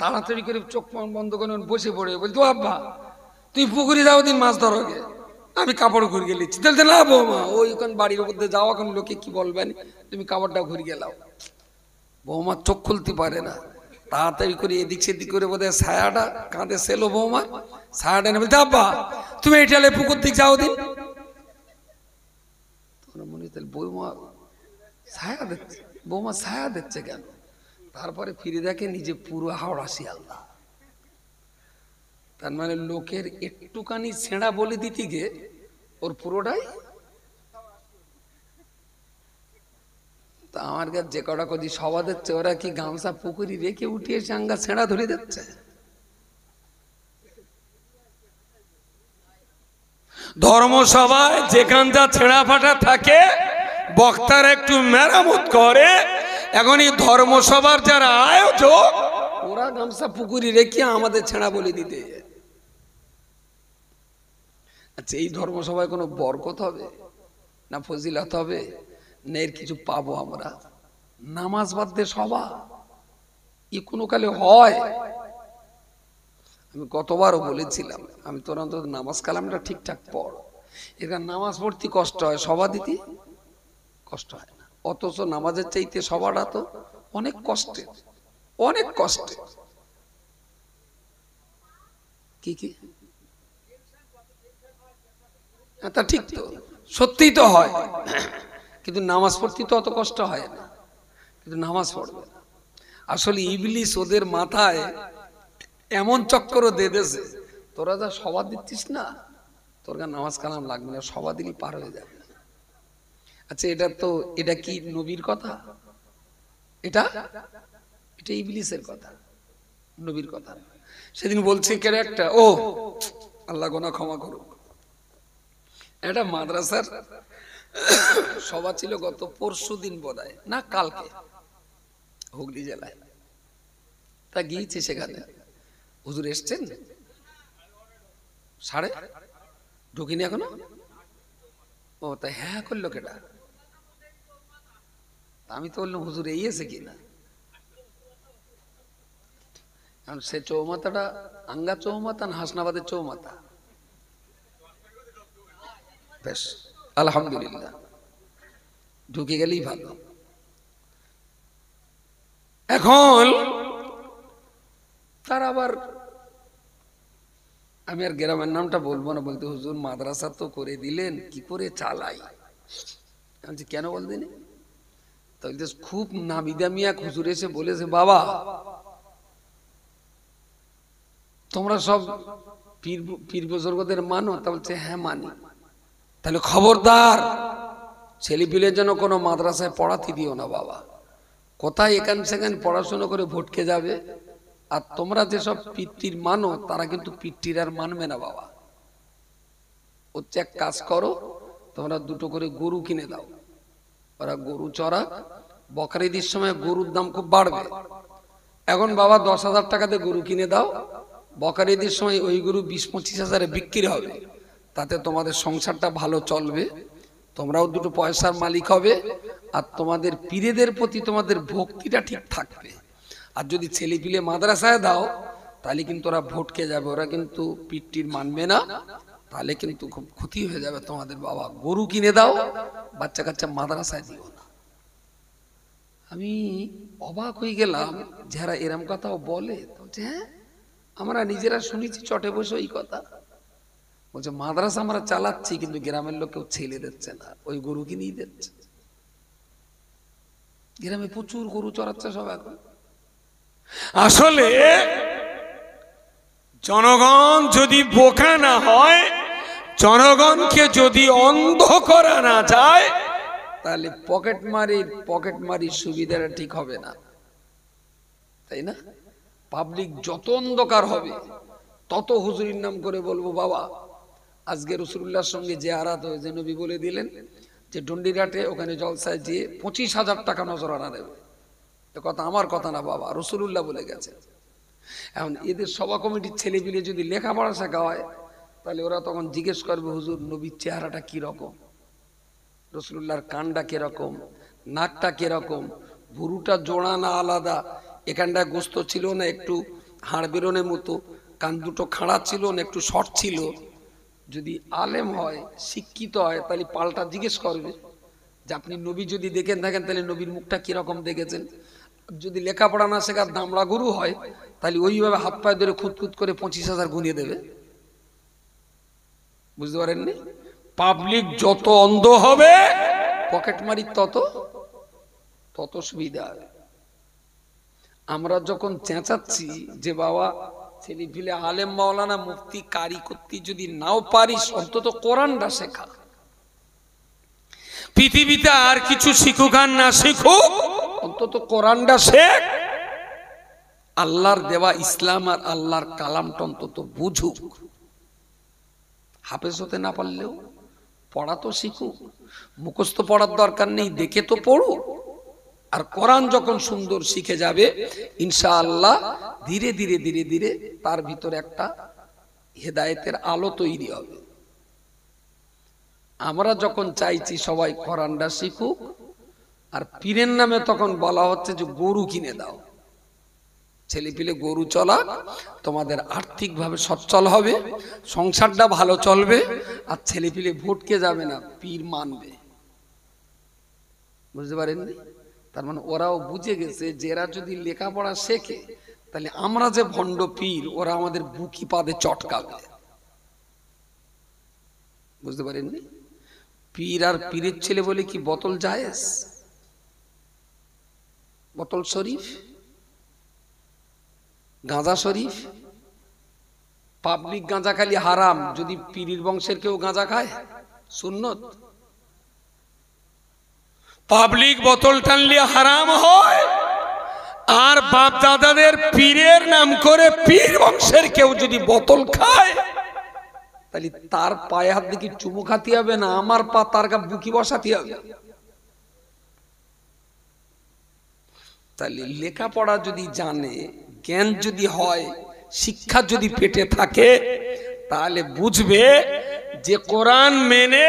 তাড়াতাড়ি করে চোখ বন্ধ করে বসে পড়ে বলতো, আব্বা তুই পুকুরে যাও দিন মাছ ধরো গে, আমি কাপড় ঘুরিয়ে নিচ্ছি। তাহলে না বৌমা ওই ওখানে বাড়ির উপর দিয়ে যাও, এখন লোকে কি বলবেন, তুমি কাপড়টা ঘুরিয়ে গেলাও। বৌমা চোখ খুলতে পারে না, তাড়াতাড়ি করে এদিক সেদিক করে বোধহয় ছায়াটা কাঁধে ছিল বৌমা, ছায়াটা এনে বলতে, আব্বা তুমি এটালে পুকুর দিক যাও দিন। মনে তাহলে বৌমা ছায়া দিচ্ছে, বৌমা ছায়া দিচ্ছে কেন? তারপরে ফিরে দেখে নিজে পুরো হাওড়া শিয়ালদা। তার মানে লোকের একটুখানি ছেঁড়া বলে দিতে গিয়ে ওর পুরোটাই। তা আমার কাছে যে কটা কদি সভা দিচ্ছে, ওরা কি গামছা পুকুরি রেখে উঠিয়ে চাঙ্গা ছেঁড়া ধরে দিচ্ছে? ধর্মসভায় যেখান যা ছেঁড়া ফাটা থাকে বক্তার একটু মেরামত করে। এখন এই ধর্মসভার যারা আয়োজক, ওরা গামছা পুকুরি রেখে আমাদের ছেঁড়া বলে দিতে। আচ্ছা, এই ধর্মসভায় কোনো বরকত হবে না ফজিলত হবে না এর কিছু পাবো আমরা? নামাজ বাদ দিয়ে সভা ই কোনো কালে হয়? আমি কতবারও বলেছিলাম, আমি তোর অন্তত নামাজ কালামটা ঠিকঠাক পড়। এখানে নামাজ পড়তে কষ্ট হয়, সভা দিতে কষ্ট হয় না। অথচ নামাজের চাইতে সভাটা তো অনেক কষ্টের, অনেক কষ্টের। কি কি তা ঠিক তো, সত্যিই তো হয়, কিন্তু নামাজ পড়তে তো অত কষ্ট হয় না, কিন্তু নামাজ পড়বে না। আসলে ইবলিস ওদের মাথায় এমন চক্কর দিয়ে দিয়েছে, তোরা যা সভা দিচ্ছিস না, তোর নামাজ কালাম লাগবে না, সভা দিলি পার হয়ে যাবে। আচ্ছা, এটা কি নবীর কথা? এটা ইবলিসের কথা, নবীর কথা। সেদিন বলছে কে একটা, ও আল্লাহ গোনা ক্ষমা করুক, একটা মাদ্রাসার সভা ছিল গত পরশু দিন বোধহয় না কালকে, হুগলি জেলায়। তা গিয়েছে সেখানে, হুজুর এসছেন, সাড়ে ঢুকিনি এখনো। ও তাই হ্যাঁ করলো কেটা? আমি তো বললাম হুজুর এই এসে কিনা। কারণ সে চৌমাথাটা আঙ্গা চৌমাথা না হাসনাবাদের চৌমাথা? বেশ আলহামদুলিল্লাহ, ঢুকে গেলেই ভালো। এখন তার আবার, আমি আর গ্রামের নামটা বলবো না, বলতে হুজুর মাদ্রাসা তো করে দিলেন, কি করে চালাই? কেন বলতেন? তাহলে খুব নামি দামি এক হুজুর এসে বলেছে, বাবা তোমরা সব পীর বুজুর্গদের মানো? তা বলছে হ্যাঁ মানি। তাহলে খবরদার ছেলে পিলের জন্য কোনো মাদ্রাসায় পড়াতে দিও না বাবা। কোথায় এখান সেখান পড়াশোনা করে ভটকে যাবে, আর তোমরা যেসব পিতৃর মানো তারা কিন্তু পিতৃর আর মানবে না বাবা। হচ্ছে এক কাজ করো, তোমরা দুটো করে গরু কিনে দাও, ওরা গরু চড়া। বকরা ঈদের সময় গরুর দাম খুব বাড়বে। এখন বাবা 10,000 টাকাতে গরু কিনে দাও, বকরা ঈদের সময় ওই গরু 20-25 হাজারে বিক্রি হবে। তাতে তোমাদের সংসারটা ভালো চলবে, তোমরাও দুটো পয়সার মালিক হবে, আর তোমাদের পীরেদের প্রতি তোমাদের ভক্তিটা ঠিক থাকবে। আর যদি ছেলে পিলে মাদ্রাসায় দাও তাহলে কিন্তু ওরা ভটকে যাবে, ওরা কিন্তু পিতৃর মানবে না, তাহলে কিন্তু খুব ক্ষতি হয়ে যাবে তোমাদের। বাবা গরু কিনে দাও, বাচ্চা কাচ্চা মাদ্রাসায় দিও না। আমি অবাক হয়ে গেলাম যারা এরম কথাও বলে। বলছে হ্যাঁ আমরা নিজেরা শুনেছি চটে বসে ওই কথা। বলছে মাদ্রাসা আমরা চালাচ্ছি কিন্তু গ্রামের লোক কেউ ছেলে দিচ্ছে না, ওই গরু কিনেই দিচ্ছে। গ্রামে প্রচুর গরু চড়াচ্ছে সব এখন। আসলে জনগণ যদি বোকা না হয়, জনগণকে যদি অন্ধ করা না যায়, তাহলে পকেট মারির সুবিধাটা ঠিক হবে না, তাই না? পাবলিক যত অন্ধকার হবে তত হুজুরির নাম করে বলবো বাবা আজকে রাসূলুল্লাহর সঙ্গে যে আরাত হয়েছে, নবী বলে দিলেন যে ডন্ডিঘাটে ওখানে জলসায় দিয়ে 25,000 টাকা নজরানা দেবে। এ কথা আমার কথা না বাবা, রাসূলুল্লাহ বলে গেছে। এখন এদের সভা কমিটির ছেলেপিলে যদি লেখাপড়া শেখা হয় তাহলে ওরা তখন জিজ্ঞেস করবে হুজুর নবীর চেহারাটা কিরকম, রাসূলুল্লাহর কানটা কিরকম, নাকটা কিরকম, ভুরুটা জোড়া না আলাদা, এখানটা গোস্ত ছিল না একটু হাড় বেরোনের মতো, কান দুটো খাড়া ছিল না একটু শর্ট ছিল। যদি আলেম হয় শিক্ষিত হয় তাহলে পাল্টা জিজ্ঞেস করবে যে আপনি নবী যদি দেখেন থাকেন তাহলে নবীর মুখটা কিরকম দেখেছেন। যদি লেখাপড়া না শেখার দামড়া গুরু হয় তাহলে ওইভাবে হাত পায়ে ধরে খুঁতখুত করে 25,000 গুনিয়ে দেবে। বুঝতে পারেননি? পাবলিক যত অন্ধ হবে পকেট মারি তত সুবিধা। আমরা যখন চেঁচাচ্ছি যে বাবা ছেলে পিলে আলেম মাওলানা মুফতি কারি করতে যদি নাও পারিস অন্তত কোরআনটা শেখা। পৃথিবীতে আর কিছু শিখুক আর না শিখুক, অন্তত কোরআনটা শেখ। আল্লাহর দেওয়া ইসলাম আর আল্লাহর কালামটা অন্তত বুঝুক। হাফেজ হতে না পারলেও পড়া তো শিখুক, মুখস্থ পড়ার দরকার নেই, দেখে তো পড়ুক। আর কোরআন যখন সুন্দর শিখে যাবে ইনশাআল্লাহ ধীরে ধীরে ধীরে ধীরে তার ভিতরে একটা হেদায়েতের আলো তৈরি হবে। আমরা যখন চাইছি সবাই কোরআনটা শিখুক, আর পীরের নামে তখন বলা হচ্ছে যে গরু কিনে দাও, ছেলে পিলে গরু চলা, তোমাদের আর্থিকভাবে সচ্ছল হবে, সংসারটা ভালো চলবে, আর ছেলে পিলে ভটকে যাবে না, পীর মানবে। বুঝতে পারেননি? তার মানে ওরাও বুঝে গেছে যে এরা যদি লেখাপড়া শেখে তাহলে আমরা যে ভণ্ড পীর ওরা আমাদের বুকি পাদে চটকাবে। বুঝতে পারেননি? পীর আর পীরের ছেলে বলে কি বোতল জায়েজ, বোতল শরীফ, গাঁজা শরীফ? পাবলিক গাঁজা খালি হারাম, যদি পীরের বংশের কেউ গাঁজা খায় সুন্নত। পাবলিক বোতল টানলে হারাম হয়, আর বাপ দাদাদের পীরের নাম করে পীর বংশের কেউ যদি বোতল খায় তাহলে তার পায়ে হাত দিকে চুমু খাতে হবে না আমার পা তার গা বুকি বসাতে হবে? তাহলে লেখাপড়া যদি জানে, জ্ঞান যদি হয়, শিক্ষা যদি পেটে থাকে, তাহলে বুঝবে যে কোরআন মেনে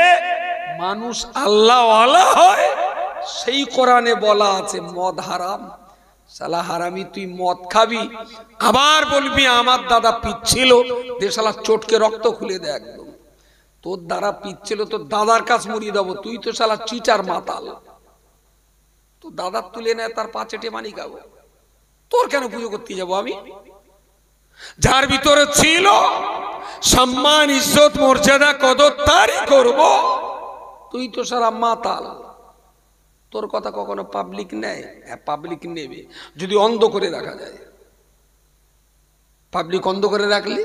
মানুষ আল্লাহওয়ালা হয়। সেই কোরআনে বলা আছে মদ হারাম, শালা হারামি তুই মদ খাবি, আবার বলবি আমার দাদা পিচ্ছিল, দে শালা চটকে রক্ত খুলে দে একদম। তোর দ্বারা পিচ্ছিল, তোর দাদার কাছ মরিয়ে দেবো, তুই তো শালা চিটার মাতাল। তো দাদার তুলে নেয় তার পা চেটে মানি খাবো, তোর কেন পুজো করতে যাবো আমি? যার ভিতরে ছিল সম্মান ইজ্জত মর্যাদা কদর তারই করব। তুই তো সারা মাতাল, তোর কথা কখনো পাবলিক নেয়? হ্যাঁ পাবলিক নেবে যদি অন্ধ করে রাখা যায়। পাবলিক অন্ধ করে রাখলে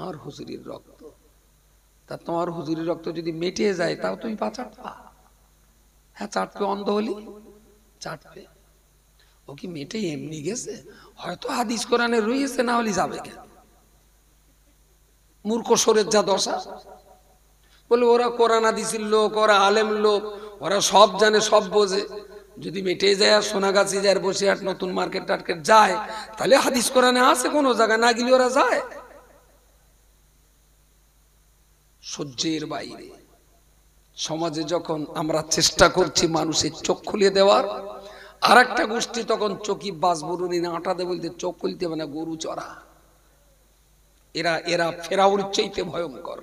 আর হুজুরির রক্ত, তা তোমার হুজুরির রক্ত যদি মেটে যায় তাও তুমি পা চাটবা? হ্যাঁ চাটবে, অন্ধ হলি চাটবে। ও কি মেয়েটা এমনি গেছে? হয়তো হাদিস কোরআনে রয়েছে, না হলে যাবে কেন? মূর্খ সরের যা দশা। বলে ওরা কোরআন হাদিসের লোক, ওরা আলেম লোক, ওরা সব জানে, সব বোঝে। যদি মেটে যায় আর সোনাগাছি যায়, বসিরহাট নতুন মার্কেট টার্কেট যায়, তাহলে হাদিস কোরআনে আছে কোনো জায়গায়, না গেলে ওরা যায়। সহ্যের বাইরে। সমাজে যখন আমরা চেষ্টা করছি মানুষের চোখ খুলে দেওয়ার, আর একটা গোষ্ঠী তখন চকি বাসবরুনি না আটা দেবে, বলতে চোখ খুলতে হবে না, গরু চড়া। এরা ফেরাউনের চাইতে ভয়ঙ্কর,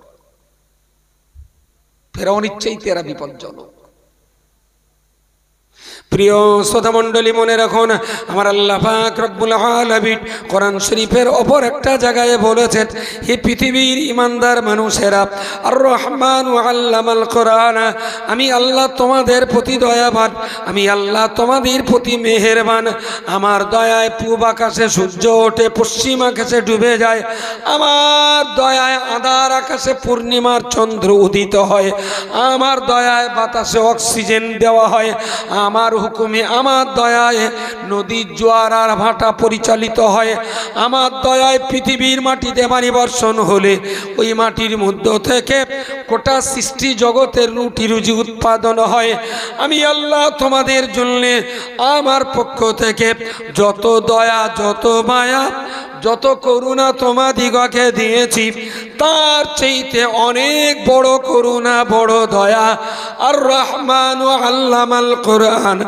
ফেরাউনের চাইতে এরা বিপজ্জনক। প্রিয় শ্রোতা মণ্ডলী, মনে রাখুন, আমার আল্লাহ পাক রব্বুল আলামিন কোরআন শরীফের অপর একটা জায়গায় বলেছেন, হে পৃথিবীর ইমানদার মানুষেরা, আর রহমান আল্লামাল কোরআন, আমি আল্লাহ তোমাদের প্রতি দয়াবান, আমি আল্লাহ তোমাদের প্রতি মেহেরবান। আমার দয়ায় পূব আকাশে সূর্য ওঠে, পশ্চিম আকাশে ডুবে যায়, আমার দয়ায় আঁধার আকাশে পূর্ণিমার চন্দ্র উদিত হয়, আমার দয়ায় বাতাসে অক্সিজেন দেওয়া হয়, আমার হুকুমে, আমার দয়ায় নদীর জোয়ার আর ভাটা পরিচালিত হয়, আমার দয়ায় পৃথিবীর মাটিতে পানি বর্ষণ হলে ওই মাটির মধ্য থেকে গোটা সৃষ্টি জগতের রুটি রুজি উৎপাদন হয়। আমি আল্লাহ তোমাদের জন্য আমার পক্ষ থেকে যত দয়া, যত মায়া, যত করুণা তোমাদিগকে দিয়েছি, তার চাইতে অনেক বড় করুণা, বড় দয়া আর রহমান ও আল্লামাল কোরআন,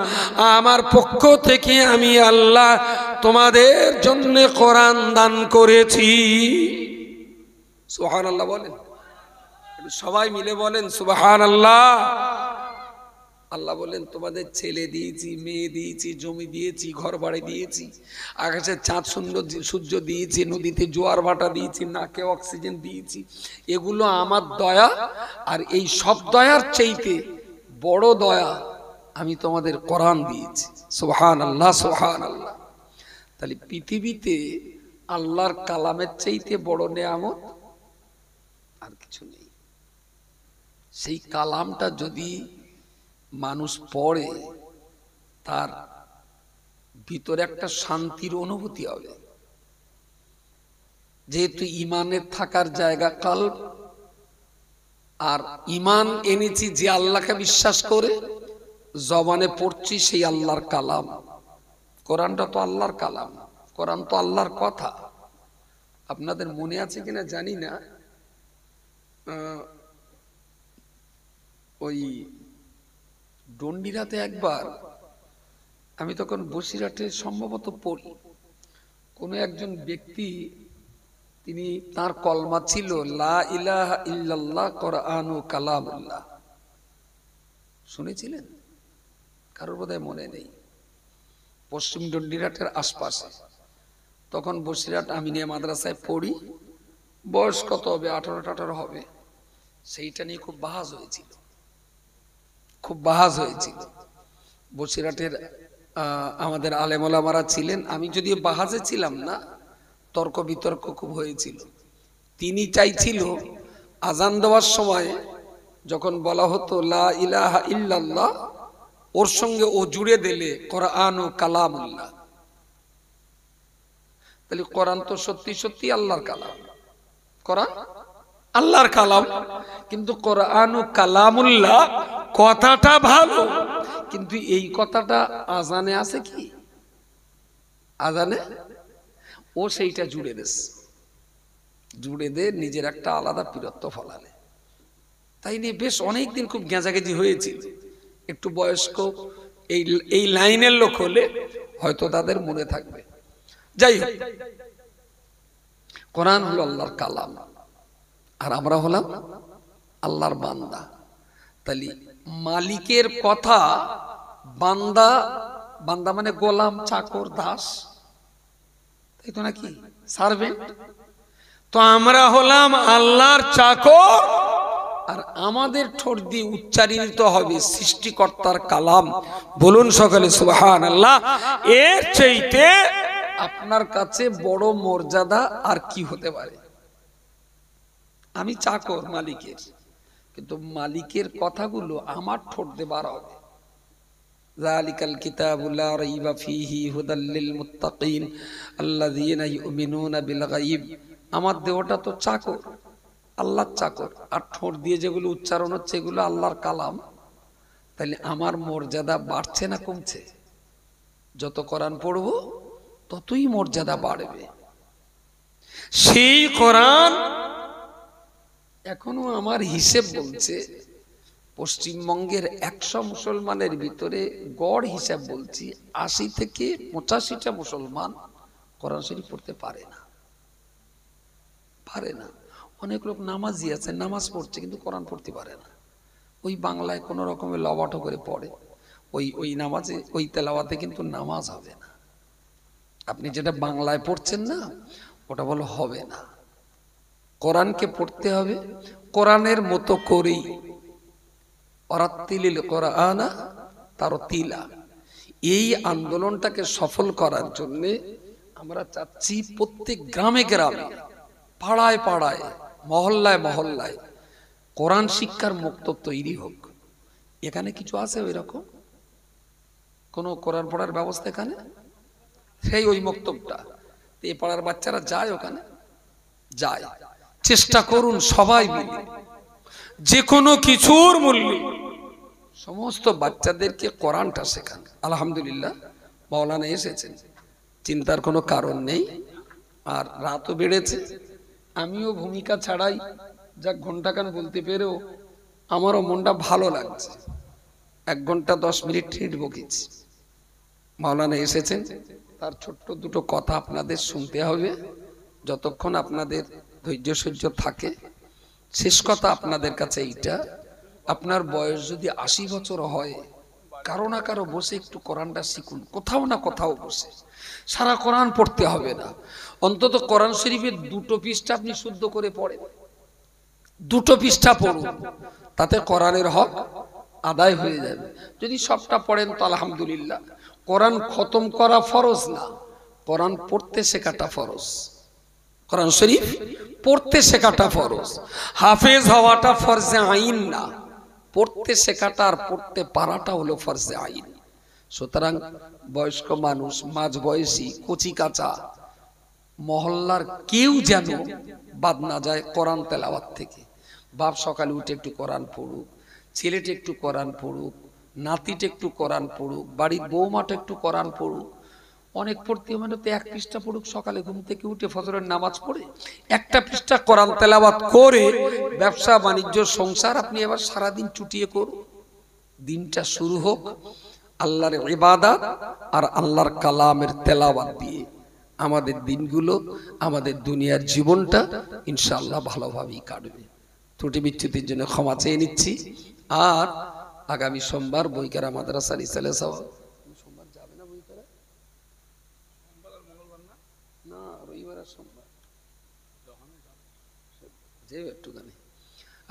আমার পক্ষ থেকে আমি আল্লাহ তোমাদের জন্য কোরআন দান করেছি। সুবহানাল্লাহ বলেন, সবাই মিলে বলেন সুবহানাল্লাহ। আল্লাহ বলেন, তোমাদের ছেলে দিয়েছি, মেয়ে দিয়েছি, জমি দিয়েছি, ঘর বাড়ি দিয়েছি, আকাশে চাঁদ সূর্য দিয়েছি, নদীতে জোয়ার ভাটা দিয়েছি, নাকে অক্সিজেন দিয়েছি। এগুলো আমার দয়া, আর এই সব দয়ার চাইতে বড় দয়া আমি তোমাদের কোরআন দিয়েছি। সুবহানাল্লাহ, সুবহানাল্লাহ। তাহলে পৃথিবীতে আল্লাহর কালামের চাইতে বড় নেয়ামত আর কিছু নেই। সেই কালামটা যদি মানুষ পড়ে, তার ভিতরে একটা শান্তির অনুভূতি হবে। যেহেতু ইমানের থাকার জায়গা কালব, আর ইমান এনেছি যে আল্লাহকে বিশ্বাস করে, জবানে পড়ছি সেই আল্লাহর কালাম। কোরআনটা তো আল্লাহর কালাম, কোরআন তো আল্লাহর কথা। আপনাদের মনে আছে কিনা জানি না, ওই ডন্ডিরাতে একবার, আমি তখন বসিরহাটে সম্ভবত পড়ি, কোনো একজন ব্যক্তি, তিনি তার কলমা ছিল লা ইলাহা ইল্লাল্লাহ কোরআনু কালামুল্লাহ। শুনেছিলেন? কারোর বোধহয় মনে নেই। পশ্চিম ডন্ডিরাটের আশপাশে, তখন বসিরহাট আমিনিয়া মাদ্রাসায় পড়ি, বয়স কত হবে, 18-18 হবে। সেইটা নিয়ে খুব বাহাস হয়েছিল, খুব বাহাস হয়েছিল। বসিরহাটের আমাদের আলেম ওলামারা ছিলেন, আমি যদিও বাহাজে ছিলাম না, তর্ক বিতর্ক খুব হয়েছিল। তিনি চাইছিল আজান দেওয়ার সময় যখন বলা হতো লা ইলাহা ইল্লাল্লাহ, ওর সঙ্গে ও জুড়ে দিলে কোরআন ও কালামুল্লাহ। তাহলে কোরআন তো সত্যি সত্যি আল্লাহর কালাম, কোরআন আল্লাহর কালাম, কিন্তু কোরআন ও কালামুল্লাহ কথাটা ভালো, কিন্তু এই কথাটা আজানে আছে কি? আজানে ও সেইটা জুড়ে দেশ, জুড়ে দে নিজের একটা আলাদা বীরত্ব ফলালে। তাই নিয়ে বেশ অনেকদিন খুব গেঁজাগেজি হয়েছিল। একটু বয়স্ক এই লাইনের লোক হলে হয়তো তাদের মনে থাকবে। যাই হোক, কোরআন হলো আল্লাহর কালাম, আর আমরা হলাম আল্লাহর বান্দা। তাহলে মালিকের কথা বান্দা, বান্দা মানে গোলাম, চাকর, দাস, তাই তো নাকি, সার্ভেন্ট। তো আমরা হলাম আল্লাহর চাকর, আর আমাদের ঠোঁট দিয়ে উচ্চারিত হবে সৃষ্টিকর্তার কালাম। বলুন সকলে সুবহানাল্লাহ। এর চাইতে আপনার কাছে বড় মর্যাদা আর কি হতে পারে? আমি চাকর মালিকের, কিন্তু মালিকের কথাগুলো আমার ঠোঁট দিয়ে বার হবে। যালিকাল কিতাবু লা রাইবা ফীহি হুদাল লিল মুত্তাকিন আল্লাযীনা ইউমিনুনা বিল গায়ব। আমার দেহটা তো চাকর, আল্লাহর চাকর, আর ঠোঁট দিয়ে যেগুলো উচ্চারণ হচ্ছে এগুলো আল্লাহর কালাম। তাহলে আমার মর্যাদা বাড়ছে না কমছে? যত কোরআন পড়বো ততই মর্যাদা বাড়বে। সেই কোরআন এখনো আমার হিসেব বলছে পশ্চিমবঙ্গের 100 মুসলমানের ভিতরে গড় হিসাব বলছি 80 থেকে 85টা মুসলমান কোরআন শরীফ পড়তে পারে না, পারে না। অনেক লোক নামাজি আছে, নামাজ পড়ছে কিন্তু কোরআন পড়তে পারে না। ওই বাংলায় কোনো রকমের লবাটো করে পড়ে, ওই নামাজে ওই তেলাওয়াতে কিন্তু নামাজ হবে না। আপনি যেটা বাংলায় পড়ছেন না ওটা বলো হবে না। কোরআনকে পড়তে হবে কোরআনের মতো করেই। ওয়ারাত্তিলিল কোরআনা তারতিলা। এই আন্দোলনটাকে সফল করার জন্য আমরা চাচ্ছি প্রত্যেক গ্রামে গ্রামে, পাড়ায় পাড়ায়, মহল্লায় মহল্লায় কোরআন শিক্ষার মক্তব তৈরি হোক। এখানে কিছু আছে ওই রকম কোন কোরআন পড়ার ব্যবস্থা এখানে? সেই ওই মক্তবটা এই পাড়ার বাচ্চারা যায়, ওখানে যায়। চেষ্টা করুন সবাই মিলে, যে কোনো কিছুর মূল্যে সমস্ত বাচ্চাদেরকে কোরআনটা শেখান। আলহামদুলিল্লাহ মাওলানা এসেছেন, চিন্তার কোনো কারণ নেই। আর রাতও বেড়েছে, আমিও ভূমিকা ছাড়াই যা ঘন্টাখান বলতে পেরেও আমারও মনটা ভালো লাগছে। 1 ঘন্টা 10 মিনিট ঠিক বকেছি। মাওলানা এসেছেন, তার ছোট্ট দুটো কথা আপনাদের শুনতে হবে যতক্ষণ আপনাদের ধৈর্য সহ্য থাকে। শেষ কথা আপনাদের কাছে এইটা, আপনার বয়স যদি 80 বছর হয়, কারো না কারো বসে একটু কোরআনটা শিখুন, কোথাও না কোথাও বসে। সারা কোরআন পড়তে হবে না, অন্তত কোরআন শরীফের 2টো পৃষ্ঠা আপনি শুদ্ধ করে পড়েন, 2টো পৃষ্ঠা পড়ুন, তাতে কোরআনের হক আদায় হয়ে যাবে। যদি সবটা পড়েন তো আলহামদুলিল্লাহ। কোরআন খতম করা ফরজ না, কোরআন পড়তে শেখাটা ফরজ। কোরআন শরীফ পড়তে শেখাটা ফরজ, হাফেজ হওয়াটা ফরজে আইন না। পড়তে শেখাটা আর পড়তে পারাটা হলো ফরজে আইন। সুতরাং বয়স্ক মানুষ, মাঝ বয়সী, কচি কাঁচা, মহল্লার কেউ যেন বাদ না যায় কোরআন তেলাওয়াত থেকে। বাপ সকালে উঠে একটু কোরআন পড়ুক, ছেলেটা একটু কোরআন পড়ুক, নাতিটা একটু কোরআন পড়ুক, বাড়ির বৌমাটা একটু কোরআন পড়ুক। অনেক পড়তে মানে তো 1 পৃষ্ঠা পড়ুক, সকালে ঘুম থেকে উঠে ফজরের নামাজ পড়ে 1টা পৃষ্ঠা কোরআন তেলাওয়াত করে ব্যবসা বাণিজ্য সংসার আপনি এবার সারাদিন চুটিয়ে করুন। দিনটা শুরু হোক আল্লাহর ইবাদত আর আল্লাহর কালামের তেলাওয়াত দিয়ে। আমাদের দিনগুলো, আমাদের দুনিয়ার জীবনটা ইনশাআল্লাহ ভালোভাবেই কাটবে। ত্রুটি বিচ্যুতির জন্য ক্ষমা চেয়ে নিচ্ছি। আর আগামী সোমবার বইকেরা মাদ্রাসার ইসালে সাওয়াব, সোমবার যাবে না বইকেরা? সোমবার আর মঙ্গলবার না, রবিবার আর সোমবার যে একটুখানি।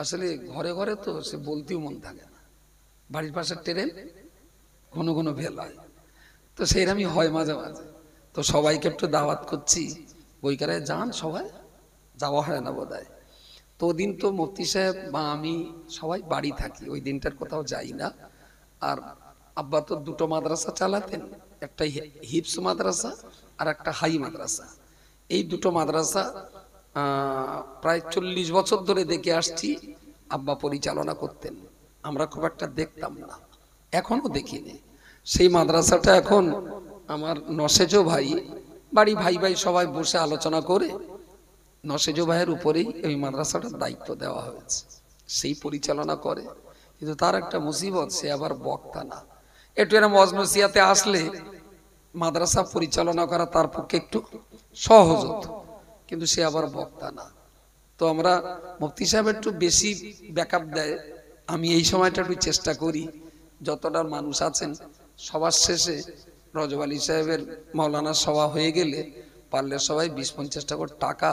আসলে ঘরে ঘরে তো সে বলতেও মন থাকে না, বাড়ির পাশের ট্রেন ঘন ঘন ভেল হয়, তো সেইরকমই হয় মাঝে মাঝে। তো সবাইকে একটু দাওয়াত করছি, বইকারায় যান, সবাই যাওয়া হয় না বোধহয়। তো ওদিন তো মুফতি সাহেব বা আমি সবাই বাড়ি থাকি, ওই দিনটার কোথাও যাই না। আর আব্বা তো 2টো মাদ্রাসা চালাতেন, একটা হিপস মাদ্রাসা আর একটা হাই মাদ্রাসা। এই 2টো মাদ্রাসা প্রায় 40 বছর ধরে দেখে আসছি আব্বা পরিচালনা করতেন। আমরা খুব একটা দেখতাম না, এখনো দেখিনি। সেই মাদ্রাসাটা এখন আমার নসেজো ভাই, বাড়ি ভাই ভাই সবাই বসে আলোচনা করে নসেজো ভাইয়ের উপরেই এই মাদ্রাসাটার দায়িত্ব দেওয়া হয়েছে, সেই পরিচালনা করে। কিন্তু তার একটা মুসিবত, সে আবার বক্তা না। একটু এরকম ওয়াজ-নসিহাতে আসলে মাদ্রাসা পরিচালনা করা তার পক্ষে একটু সহজ হতো, কিন্তু সে আবার বক্তা না। তো আমরা মুফতি সাহেব একটু বেশি ব্যাকআপ দেয়, আমি এই সময়টা একটু চেষ্টা করি যতটা মানুষ আছেন সবার শেষে রজব আলী সাহেবের মাওলানা সভা হয়ে গেলে পারলে সবাই 20-50 করে টাকা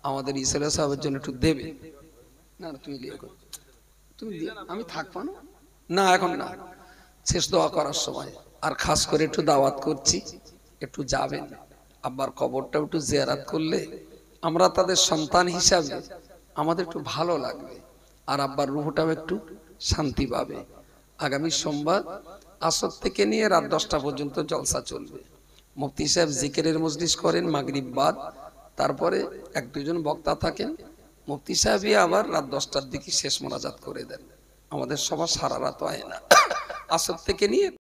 আমাদের ইসলে সাহেবের জন্য একটু দেবে। না তুমি লিয়ে করো, তুমি আমি থাকবো না, না এখন না, শেষ দোয়া করার সময়। আর খাস করে একটু দাওয়াত করছি, একটু যাবেন, আব্বার কবরটা একটু জিয়ারত করলে আমরা তাদের সন্তান হিসাবে আমাদের একটু ভালো লাগবে, আর আব্বার রূহটাও একটু শান্তি পাবে। আগামী সোমবার আসর থেকে নিয়ে রাত 10টা পর্যন্ত জলসা চলবে। মুফতি সাহেব জিকিরের মজলিস করেন মাগরিব বাদ, তারপরে 1-2 জন বক্তা থাকেন। মুফতি সাহেবই আবার রাত 10টার দিকে শেষ মোনাজাত করে দেন। আমাদের সবার সারা রাত হয় না, আসর থেকে নিয়ে